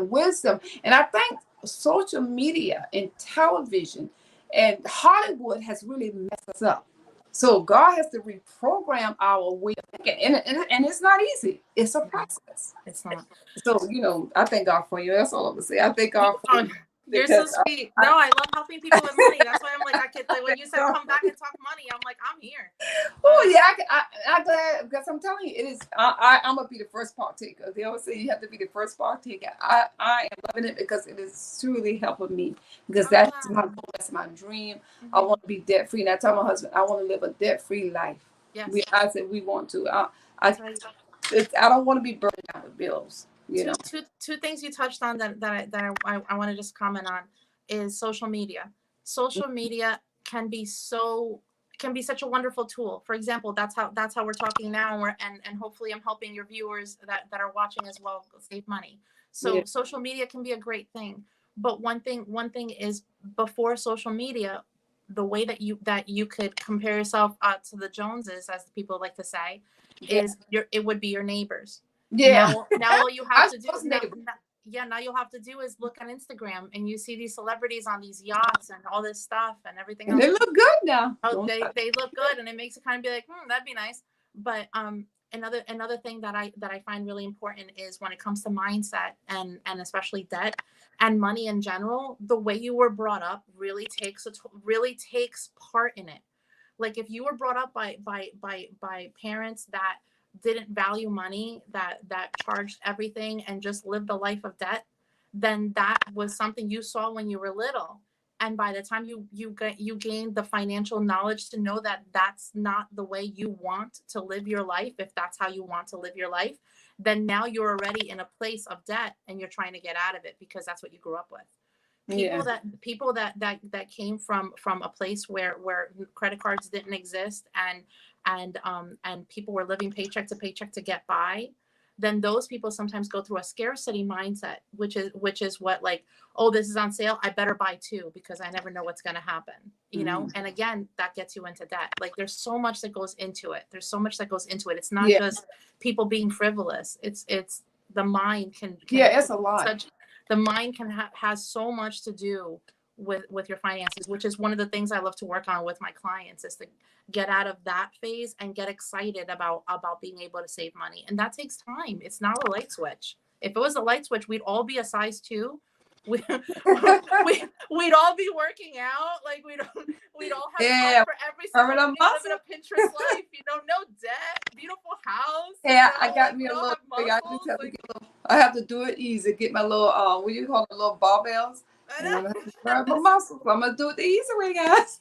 wisdom. And I think social media and television and Hollywood has really messed us up. So God has to reprogram our way of thinking, and it's not easy. It's a process.
It's not.
So I thank God for you. That's all I'm gonna say. I thank God for you.
You're so sweet. No, I love helping people with money. That's why I'm like, when you said come back and talk money, I'm like, I'm here.
Oh yeah, I'm glad, because I'm telling you, it is. I'm gonna be the first partaker. They always say you have to be the first partaker. I am loving it because it is truly helping me. Because that's my goal. That's my dream. I want to be debt free, and I tell my husband I want to live a debt free life. I said we want to. I don't want to be burdened out with bills. you know.
Two things you touched on that I want to just comment on is social media. Social media can be such a wonderful tool. For example, that's how we're talking now, and and hopefully I'm helping your viewers that are watching as well save money. So
Yeah.
social media can be a great thing, but one thing is, before social media, the way that you could compare yourself to the Joneses, as people like to say,
Yeah.
is it would be your neighbors.
Yeah.
Now all you
I
have to do
was
now,
neighbor.
now you'll have to do is look on Instagram, and you see these celebrities on these yachts and all this stuff and everything
And
else.
they look good now.
Oh, they look good, and it makes it kind of be like, that'd be nice. But another thing that I find really important is when it comes to mindset and especially debt and money in general, the way you were brought up really takes part in it. Like, if you were brought up by parents that didn't value money, that charged everything and just lived a life of debt, then that was something you saw when you were little. And by the time you gained the financial knowledge to know that that's not the way you want to live your life, if that's how you want to live your life, then now you're already in a place of debt and you're trying to get out of it because that's what you grew up with. People that came from a place where credit cards didn't exist, and people were living paycheck to paycheck to get by, then those people sometimes go through a scarcity mindset, which is what, like, oh, this is on sale, I better buy two because I never know what's going to happen, you know. And again, that gets you into debt. Like, there's so much that goes into it. It's not just people being frivolous. It's the mind can
it's a lot.
The mind has so much to do with your finances, which is one of the things I love to work on with my clients, is to get out of that phase and get excited about being able to save money. And that takes time. It's not a light switch. If it was a light switch, we'd all be a size 2. We'd all be working out. Like, we'd all have for every single thing. Live in a Pinterest life, no debt, beautiful house.
Yeah, I got me a little thing. I have to do it easy. Get my little what do you call it, little barbells. And I'm gonna have to grab my muscles. I'm gonna do it the easy way, guys.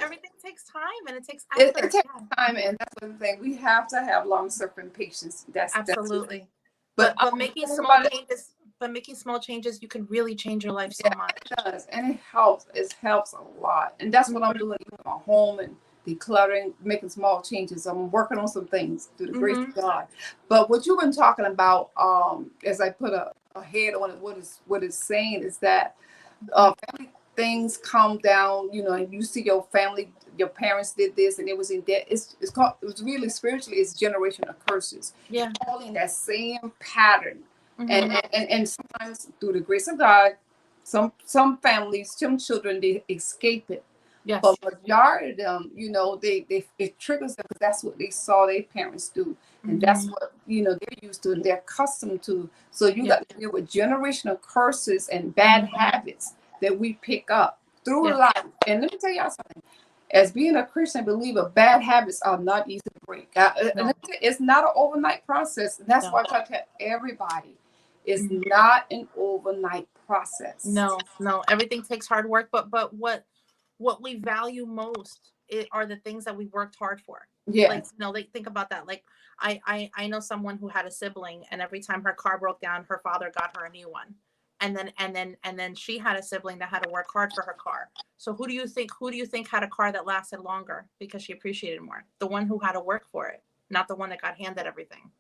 Everything takes time, and it takes effort.
It takes time, and that's the thing. We have to have long-suffering patience. That's
absolutely.
But
making small changes. But making small changes, you can really change your life so much.
It does, and it helps. It helps a lot, and that's what I'm doing in my home and decluttering, making small changes. I'm working on some things through the grace of God. But what you've been talking about, as I put a head on it, what it's saying is that family things calm down. And you see your family, your parents did this, and it was in debt. It was really spiritually, it's generational curses.
Yeah,
all in that same pattern. And sometimes through the grace of God, some families, some children, they escape it.
Yes.
But majority of them, it triggers them because that's what they saw their parents do. And that's what, they're used to and they're accustomed to. So you got to deal with generational curses and bad habits that we pick up through life. And let me tell y'all something. As being a Christian believer, bad habits are not easy to break. It's not an overnight process. And that's why I try to tell everybody, it's not an overnight process.
No. Everything takes hard work. But what we value most are the things that we worked hard for.
Yeah.
Like, think about that. Like, I know someone who had a sibling, and every time her car broke down, her father got her a new one. And then she had a sibling that had to work hard for her car. So who do you think had a car that lasted longer because she appreciated more? The one who had to work for it, not the one that got handed everything,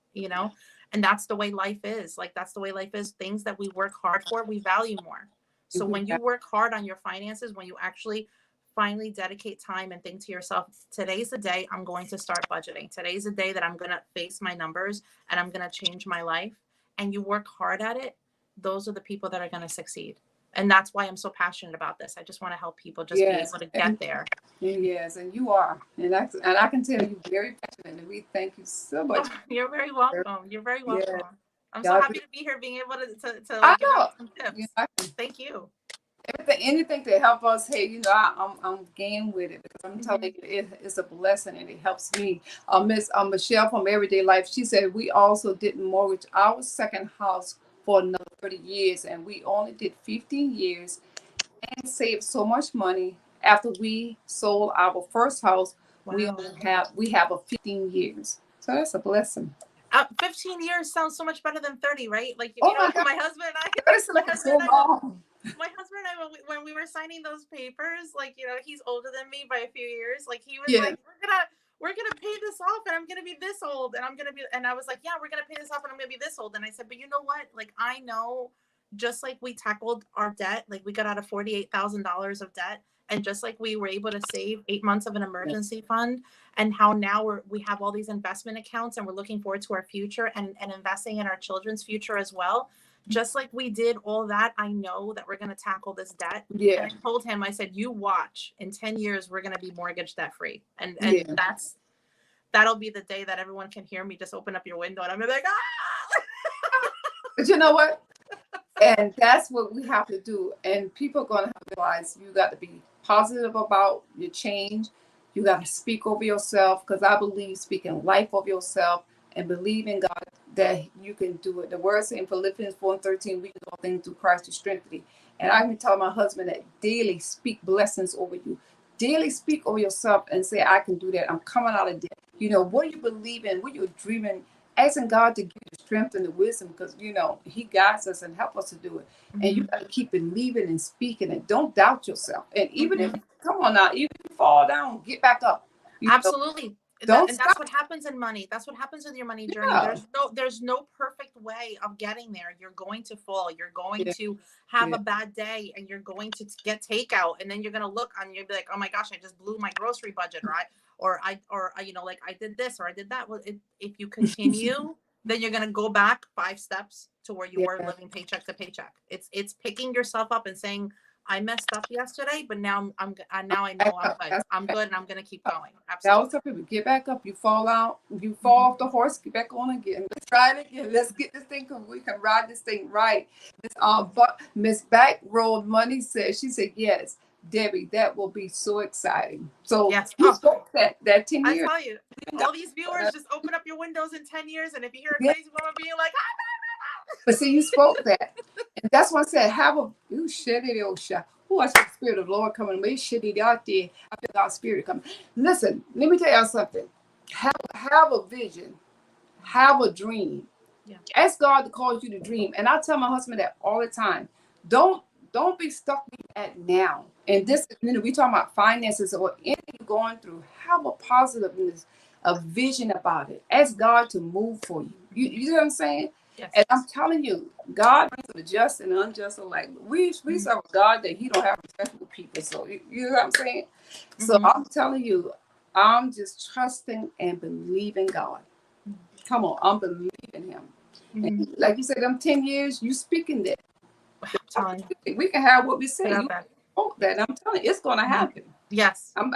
And that's the way life is. Like, that's the way life is. Things that we work hard for, we value more. So when you work hard on your finances, when you actually finally dedicate time and think to yourself, today's the day I'm going to start budgeting. Today's the day that I'm going to face my numbers and I'm going to change my life. And you work hard at it. Those are the people that are going to succeed. And that's why I'm so passionate about this. I just want to help people just be able to get there.
Yes, and you are. And I can tell you very passionate. And we thank you so much.
You're very welcome. You're very welcome. Yeah. I'm so happy to be here, being able to give out some tips. Thank you.
Anything to help us, hey, I'm game with it because I'm telling you, it's a blessing and it helps me. Miss Michelle from Everyday Life, she said we also didn't mortgage our second house for another 30 years, and we only did 15 years and saved so much money. After we sold our first house, we have a 15 years. So that's a blessing.
15 years sounds so much better than 30, right? Like,
Oh my God,
my husband and I,
that's
my
like
husband
so
and I,
long.
my husband and I, when we were signing those papers, like, he's older than me by a few years. Like, he was
Yeah,
like, we're gonna pay this off, and I'm gonna be this old, and I was like, yeah, we're gonna pay this off, and I'm gonna be this old. And I said, but you know what? Like, I know, just like we tackled our debt, like we got out of $48,000 of debt, and just like we were able to save 8 months of an emergency fund, and how now we have all these investment accounts, and we're looking forward to our future and investing in our children's future as well. Just like we did all that, I know that we're going to tackle this debt.
yeah,
And I told him, I said, you watch, in 10 years, we're going to be mortgage debt free. And
yeah.
that'll be the day that everyone can hear me just open up your window, and I'm gonna be like, ah.
But you know what? And that's what we have to do. And people are going to have to realize you got to be positive about your change. You got to speak over yourself, because I believe speaking life over yourself and believe in God that you can do it. The word says in Philippians 4:13, we can do all things through Christ who strengthens me. And I can tell my husband that daily speak blessings over you. Daily speak over yourself and say, I can do that. I'm coming out of debt. What you believe in, what you're dreaming, asking God to give you the strength and the wisdom, because He guides us and help us to do it. And you got to keep believing and speaking it. Don't doubt yourself. And even if come on now, even if you fall down, get back up.
Absolutely.
Don't
And
stop.
that's what happens in money. That's what happens with your money journey.
Yeah.
There's no perfect way of getting there. You're going to fall. You're going
Yeah.
to have
Yeah.
a bad day, and you're going to get takeout, and then you're going to look and you'll be like, oh my gosh, I just blew my grocery budget, right? Or like I did this or I did that. Well, if you continue, then you're going to go back 5 steps to where you were
Yeah.
living paycheck to paycheck. It's picking yourself up and saying, I messed up yesterday, but now now I know I'm good. I'm good, and I'm gonna keep going.
That was
Absolutely.
some people. Get back up. You fall out. You fall off the horse. Get back on again. Let's try it again. Let's get this thing. We can ride this thing right. But Miss Backroad Money said, she said, yes, Debbie, that will be so exciting. So
Yes.
you
Oh,
spoke that 10
I
years.
tell you, all these viewers, just open up your windows in 10 years, and if you hear a
Yeah.
crazy woman being like,
But see, you spoke that. And that's why I said, you shit it, oh shit. Who I said the Spirit of the Lord coming. We shit it out there. I feel God's Spirit coming. Listen, let me tell y'all something. Have a vision. Have a dream.
yeah,
Ask God to cause you to dream. And I tell my husband that all the time. Don't be stuck at now. And this, we talking about finances or anything you're going through. Have a positiveness, a vision about it. Ask God to move for you. You know what I'm saying?
yes.
And I'm telling you, God brings the just and unjust alike. We serve a God that He don't have respect for people. So you know what I'm saying? So I'm telling you, I'm just trusting and believing God. Come on, I'm believing Him. And like you said, them 10 years, you speaking that.
I'm telling you.
We can have what we say.
Put out
You
that.
spoke that. And I'm telling you, it's going to happen.
Yes.
I'm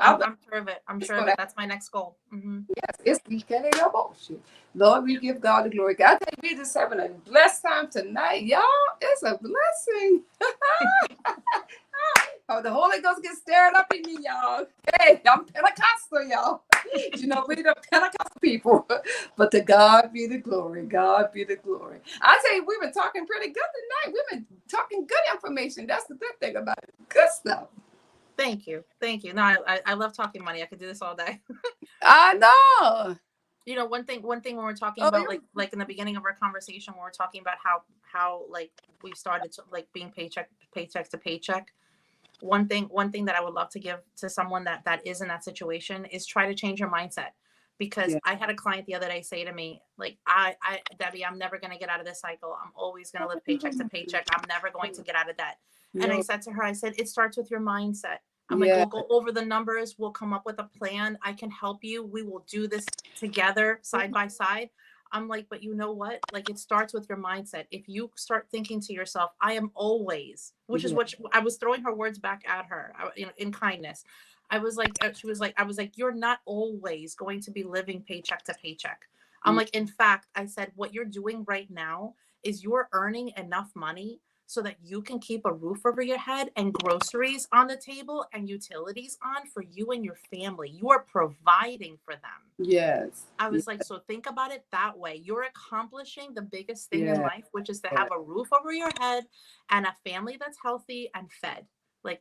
sure of it. I'm
it's
sure of
gonna
it. That's my next goal.
Yes, it's we can't have bullshit. Lord, we give God the glory. I think we just having a blessed time tonight, y'all. It's a blessing. Oh, the Holy Ghost gets stirred up in me, y'all. Hey, I'm Pentecostal, y'all. We the Pentecostal people. But to God be the glory. God be the glory. I tell you, we've been talking pretty good tonight. We've been talking good information. That's the good thing about it. Good stuff.
Thank you. No, I love talking money. I could do this all day.
I know.
One thing when we're talking about like in the beginning of our conversation, when we're talking about how like we started to like being paycheck to paycheck. One thing that I would love to give to someone that is in that situation is try to change your mindset. Because I had a client the other day say to me, like, Debbie, I'm never going to get out of this cycle. I'm always going to live paycheck to paycheck. I'm never going to get out of debt. And I said to her, I said, it starts with your mindset. I'm like, we'll go over the numbers. We'll come up with a plan. I can help you. We will do this together, side by side. I'm like, but you know what? Like, it starts with your mindset. If you start thinking to yourself, I am always, which is what I was throwing her words back at her, in kindness. I was like, you're not always going to be living paycheck to paycheck. I'm like, in fact, I said, what you're doing right now is you're earning enough money so that you can keep a roof over your head and groceries on the table and utilities on for you and your family. You are providing for them.
Yes.
I was like, so think about it that way. You're accomplishing the biggest thing in life, which is to have a roof over your head and a family that's healthy and fed. Like,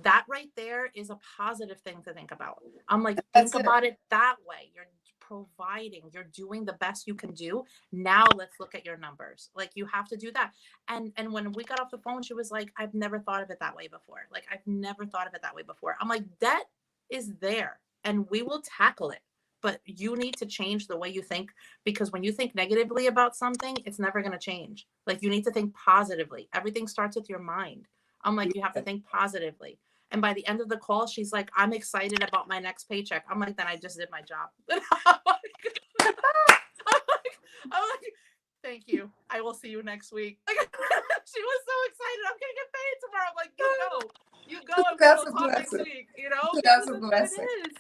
that right there is a positive thing to think about. I'm like, think about it that way. You're providing, you're doing the best you can do. Now let's look at your numbers. Like, you have to do that. And when we got off the phone, she was like, I've never thought of it that way before. Like, I've never thought of it that way before. I'm like, debt is there and we will tackle it. But you need to change the way you think, because when you think negatively about something, it's never going to change. Like, you need to think positively. Everything starts with your mind. I'm like, you have to think positively. And by the end of the call, she's like, I'm excited about my next paycheck. I'm like, then I just did my job. I'm like, thank you. I will see you next week. Like, she was so excited. I'm going to get paid tomorrow. I'm like, you go and we'll talk next week, you know?
That's a blessing.
It is.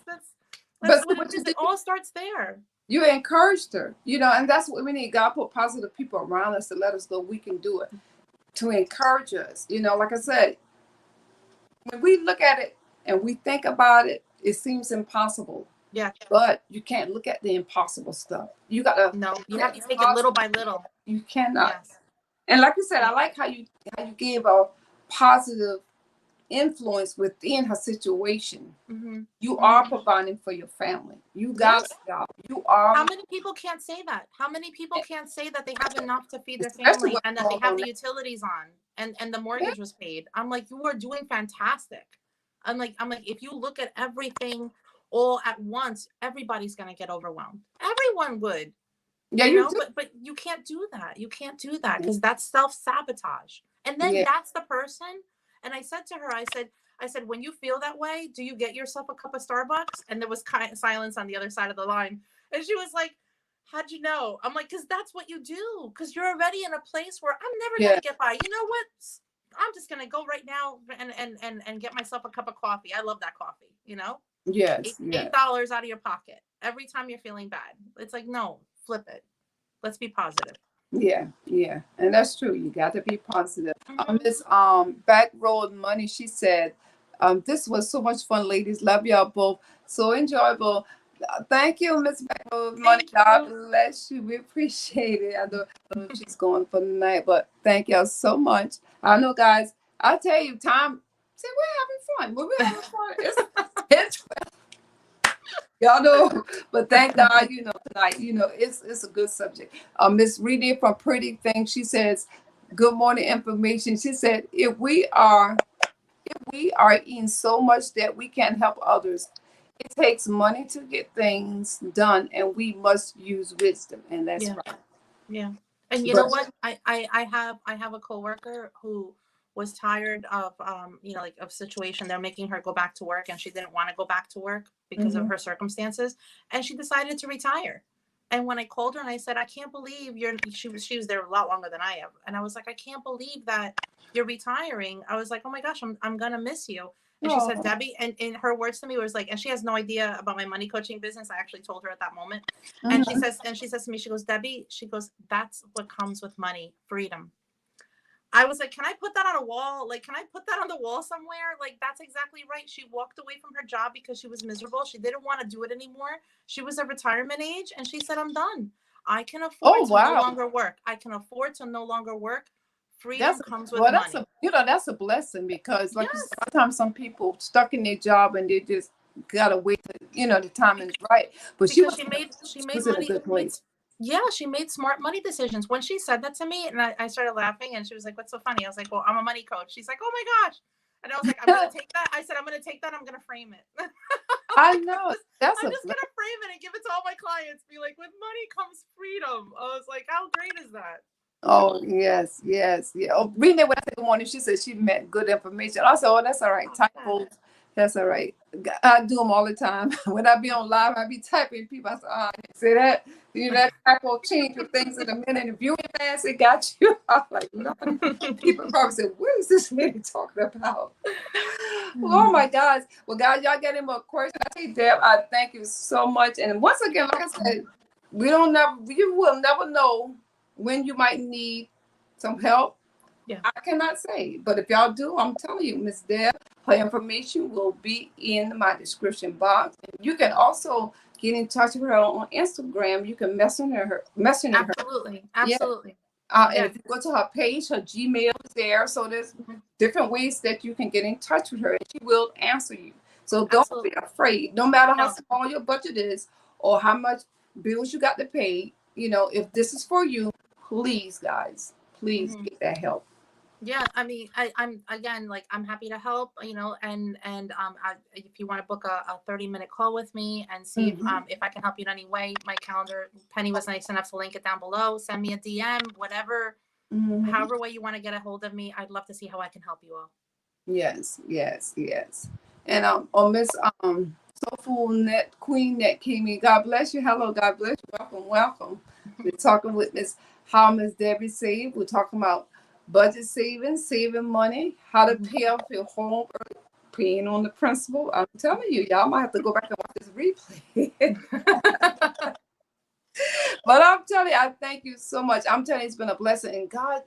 That's what it is. It all starts there.
You encouraged her, you know, and that's what we need. God put positive people around us to let us know we can do it, to encourage us. You know, like I said, when we look at it and we think about it, it seems impossible.
Yeah.
But you can't look at the impossible stuff. You got to.
No, you have to take it little by little.
You cannot.
Yes.
And like you said, I like how you gave a positive influence within her situation.
Mm-hmm.
You are providing for your family. You got a job. You are.
How many people can't say that? How many people can't say that they have enough to feed their family and that they have the utilities on and the mortgage was paid? I'm like, you are doing fantastic. I'm like, if you look at everything all at once, everybody's gonna get overwhelmed. Everyone would.
Yeah,
you know, but you can't do that. You can't do that because that's self-sabotage. And then that's the person. And I said to her, I said, when you feel that way, do you get yourself a cup of Starbucks? And there was silence on the other side of the line. And she was like, how'd you know? I'm like, because that's what you do. Because you're already in a place where I'm never going to get by. You know what? I'm just going to go right now and get myself a cup of coffee. I love that coffee, you know?
Yes.
$8 out of your pocket every time you're feeling bad. It's like, no, flip it. Let's be positive.
Yeah, and that's true. You got to be positive. Miss Back Road Money, she said, this was so much fun, ladies. Love y'all both. So enjoyable. Thank you, Miss Back Road Money. God bless you. We appreciate it. I know she's going for the night, but thank y'all so much. I know, guys. I'll tell you, time. See, we're having fun. We're having fun. It's y'all know, but thank God, you know, tonight, you know, it's a good subject. Miss Reedy from Pretty Thing, she says, good morning information. She said, if we are eating so much that we can't help others, it takes money to get things done, and we must use wisdom. And that's right.
Yeah. And you know what? I have a coworker who was tired of you know, like of situation. They're making her go back to work and she didn't want to go back to work because of her circumstances, and she decided to retire. And when I called her and I said, I can't believe she was there a lot longer than I am, and I was like, I can't believe that you're retiring. I was like, oh my gosh, I'm gonna miss you. And she said, Debbie, and in her words to me was like, and she has no idea about my money coaching business. I actually told her at that moment. And she says to me, she goes, Debbie, she goes, that's what comes with money, freedom. I was like, can I put that on a wall? Like, can I put that on the wall somewhere? Like, that's exactly right. She walked away from her job because she was miserable. She didn't want to do it anymore. She was at retirement age and she said, I'm done. I can afford to no longer work. I can afford to no longer work. Freedom comes with money.
That's a blessing, because like sometimes some people stuck in their job and they just gotta wait till, you know, the time is right. But she made money. In a good place.
Yeah, she made smart money decisions. When she said that to me, and I started laughing, and she was like, what's so funny? I was like, well, I'm a money coach. She's like, oh my gosh. And I was like, I'm going to take that. I said, I'm going to take that. I'm going to frame it.
I know.
I'm just going to frame it and give it to all my clients. Be like, with money comes freedom. I was like, how great is that?
Oh, yes. Yeah. Oh, Rena, when I said good morning, she said she meant good information. I said, oh, that's all right. Typos. That's all right. I do them all the time. When I be on live, I be typing people. I say, oh, I didn't say that. You know, that typo change with things in a minute. If you ain't fast, it got you. I'm like, no. People probably say, what is this lady talking about? Oh, my gosh. Well, guys, y'all get him a question. Hey, Deb, I thank you so much. And once again, like I said, you will never know when you might need some help.
Yeah.
I cannot say, but if y'all do, I'm telling you, Miss Deb, her information will be in my description box. You can also get in touch with her on Instagram. You can messenger her.
Absolutely.
And if you go to her page, her Gmail is there. So there's different ways that you can get in touch with her, and she will answer you. So don't be afraid. No matter how small your budget is or how much bills you got to pay. If this is for you, please, guys, please
Mhm.
get that help.
Yeah, I mean, I'm again, like, I'm happy to help, if you want to book a 30-minute call with me and see if I can help you in any way, my calendar, Penny was nice enough to link it down below. Send me a DM, whatever, however way you want to get a hold of me. I'd love to see how I can help you all.
Yes, yes, yes. And Miss Soulful Net Queen that came in. God bless you. Hello, God bless you. Welcome, welcome. We're talking with Miss How Miss Debbie saved. We're talking about budget saving money, how to pay off your home, paying on the principal. I'm telling you, y'all might have to go back and watch this replay. But I'm telling you, I thank you so much. I'm telling you, it's been a blessing. And God,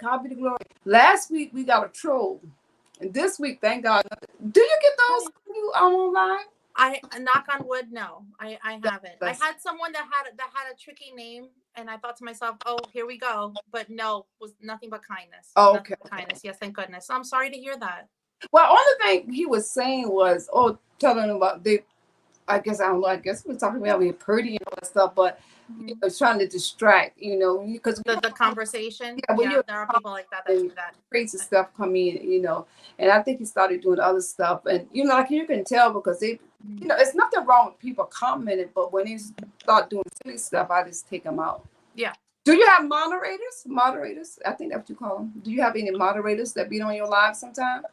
God be the glory. Last week we got a troll. And this week, thank God. Do you get those when you online?
I knock on wood, no, I haven't. I had someone that had a tricky name, and I thought to myself, oh, here we go. But no, was nothing but kindness.
Oh, okay.
Kindness. Yes, thank goodness. So I'm sorry to hear that.
Well, only thing he was saying was, telling him about I guess we're talking about being pretty and all that stuff, but he was trying to distract, because
the conversation.
Yeah,
there are people like that do that.
Crazy stuff come in, and I think he started doing other stuff, and like you can tell because they, it's nothing wrong with people commenting, but when they start doing silly stuff, I just take them out.
Yeah.
Do you have moderators? Moderators, I think that's what you call them. Do you have any moderators that be on your live sometime?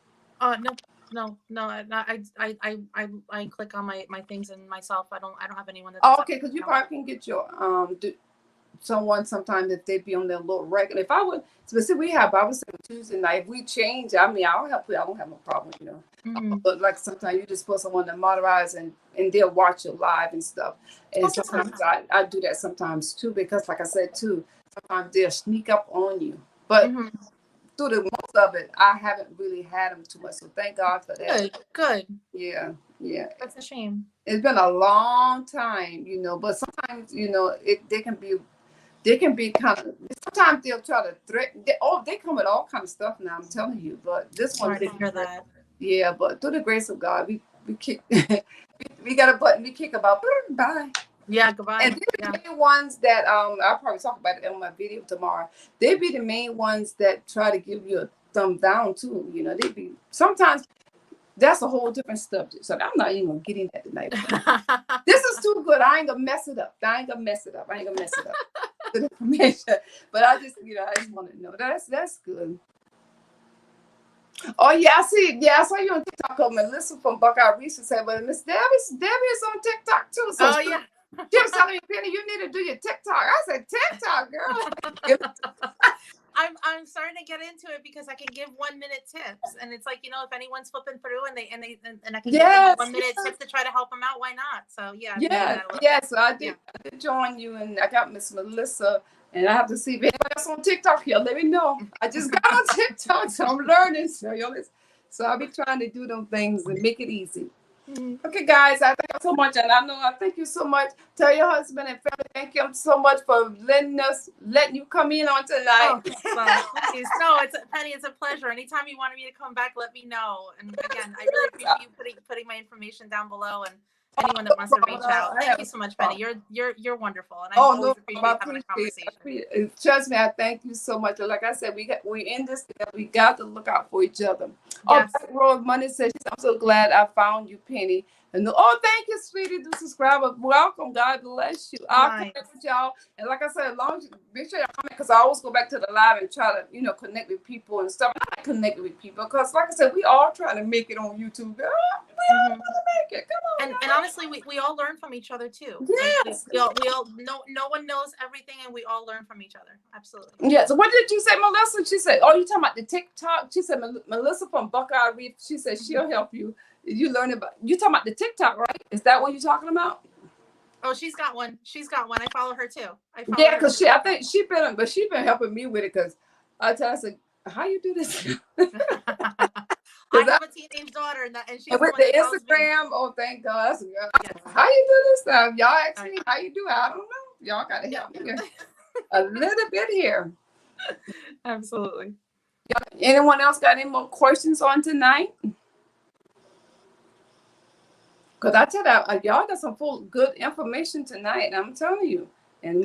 No. I click on my things and myself. I don't have anyone that.
Oh, okay, because you probably can get your someone sometimes if they be on their little regular. If I would specifically, we have Bible study Tuesday night. If we change, I mean, I'll help you. I don't have a problem, But like sometimes you just put someone to moderate and they'll watch it live and stuff. And sometimes I do that sometimes too, because like I said too, sometimes they'll sneak up on you. But through the most of it, I haven't really had them too much. So thank God for that.
Good.
Yeah.
That's a shame.
It's been a long time, but sometimes, they can be kind of, sometimes they'll try to threaten. They come with all kind of stuff now, I'm telling you. But this one,
didn't hear that.
Yeah, but through the grace of God, we kick, we got a button, we kick about, bye.
Yeah, goodbye.
And they're the main ones that, I'll probably talk about it on my video tomorrow. They be the main ones that try to give you a thumb down too. They be, sometimes, that's a whole different subject. So I'm not even going to get into that tonight. This is too good. I ain't going to mess it up. The information. But I just want to know. That's good. Oh, yeah, I saw you on TikTok. Melissa from Buckeye Research said, but Miss Debbie is on TikTok too. So
yeah.
She was telling me, Penny, you need to do your TikTok. I said, TikTok, girl.
I'm starting to get into it because I can give 1 minute tips, and it's like, if anyone's flipping through and I can give them a 1 minute tip to try to help them out, why not? So
So I did join you, and I got Miss Melissa, and I have to see if anybody else on TikTok here. Let me know. I just got on TikTok, so I'm learning. So I'll be trying to do them things and make it easy. Okay, guys, I thank you so much, and I thank you so much. Tell your husband and family thank you so much for letting you come in on tonight.
Oh, well, please. No, Penny, it's a pleasure. Anytime you wanted me to come back, let me know. And again, I really appreciate you putting my information down below, and anyone that wants to reach out. Thank you so much, Penny. You're wonderful, and I always appreciate having a conversation.
Trust me, I thank you so much. Like I said, we're in this together. We got to look out for each other.
Yes.
Oh, Road Money says, I'm so glad I found you, Penny. And thank you, sweetie, the subscriber. Welcome. God bless you. I'll connect with y'all. And like I said, as long as make sure y'all comment, because I always go back to the live and try to, connect with people and stuff. I connect with people because, like I said, we all trying to make it on YouTube. Girl. We all want to make it. Come on.
And honestly, we all learn from each other too.
Yes.
We all no one knows everything, and we all learn from each other. Absolutely.
Yeah. So what did you say, Melissa? She said, "Oh, you talking about the TikTok?" She said, "Melissa from Buckeye Reef." She said she'll help you. You talking about the TikTok, right? Is that what you're talking about?
Oh, she's got one. I follow her too.
Yeah, because I think she's been helping me with it because I tell her, I said, how you do this?
I have a teenage daughter, and she's
with the Instagram. Oh, thank God! Yes. How you do this stuff? Y'all ask me how you do it. I don't know. Y'all gotta help me a little bit here.
Absolutely.
Anyone else got any more questions on tonight? Because I tell you, y'all got some full good information tonight. I'm telling you. And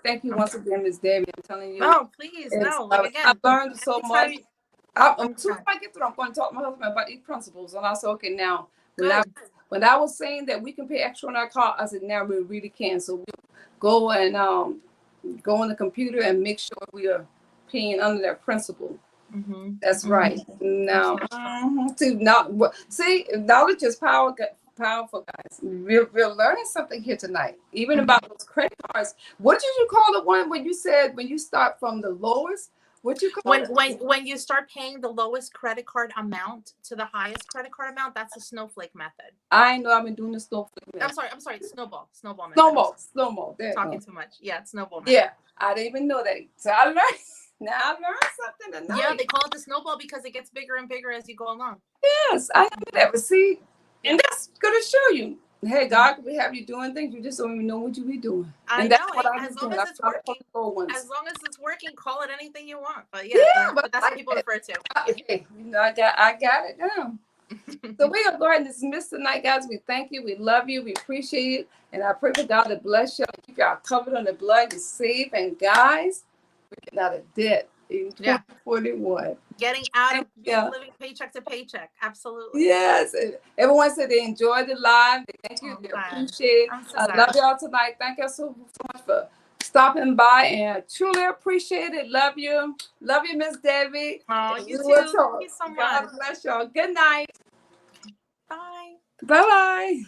thank you once again, Ms. Debbie. I'm telling you.
No, please, no. Like
I
again,
learned so much.
anytime-
As soon as I get through, I'm going to talk to my husband about these principles. And I said, okay, now,
Good.
when I was saying that we can pay extra on our car, I said, now we really can. So we go and go on the computer and make sure we are paying under that principle.
Mm-hmm.
That's right. Now, see, knowledge is powerful, guys. We're learning something here tonight, even about those credit cards. What did you call the one when you said when you start from the lowest? What you call it?
When you start paying the lowest credit card amount to the highest credit card amount, that's the snowflake method.
I know I've been doing the snowflake method.
I'm sorry, snowball method.
Snowball.
Talking too much. Yeah, snowball method.
Yeah, I didn't even know that. So I learned. Now I learned something tonight.
Yeah, they call it the snowball because it gets bigger and bigger as you go along.
Yes, I knew that. But see, and that's going to show you. Hey, God, we have you doing things. You just don't even know what you be doing.
And that's what I was doing. As long as it's working, call it anything you want. But yeah, but that's what people refer to.
Okay, I got it down. So we're gonna go ahead and dismiss tonight, guys. We thank you, we love you, we appreciate it, and I pray for God to bless you, keep y'all covered on the blood, you're safe, and guys, we're getting out of debt in 2041.
Getting out of living paycheck to paycheck. Absolutely.
Yes. Everyone said they enjoyed the live. Thank you. They appreciate it. I love y'all tonight. Thank you so much for stopping by, and truly appreciate it. Love you. Love you, Miss Debbie.
Oh, you too. Thank you so much.
God bless y'all. Good night.
Bye.
Bye-bye.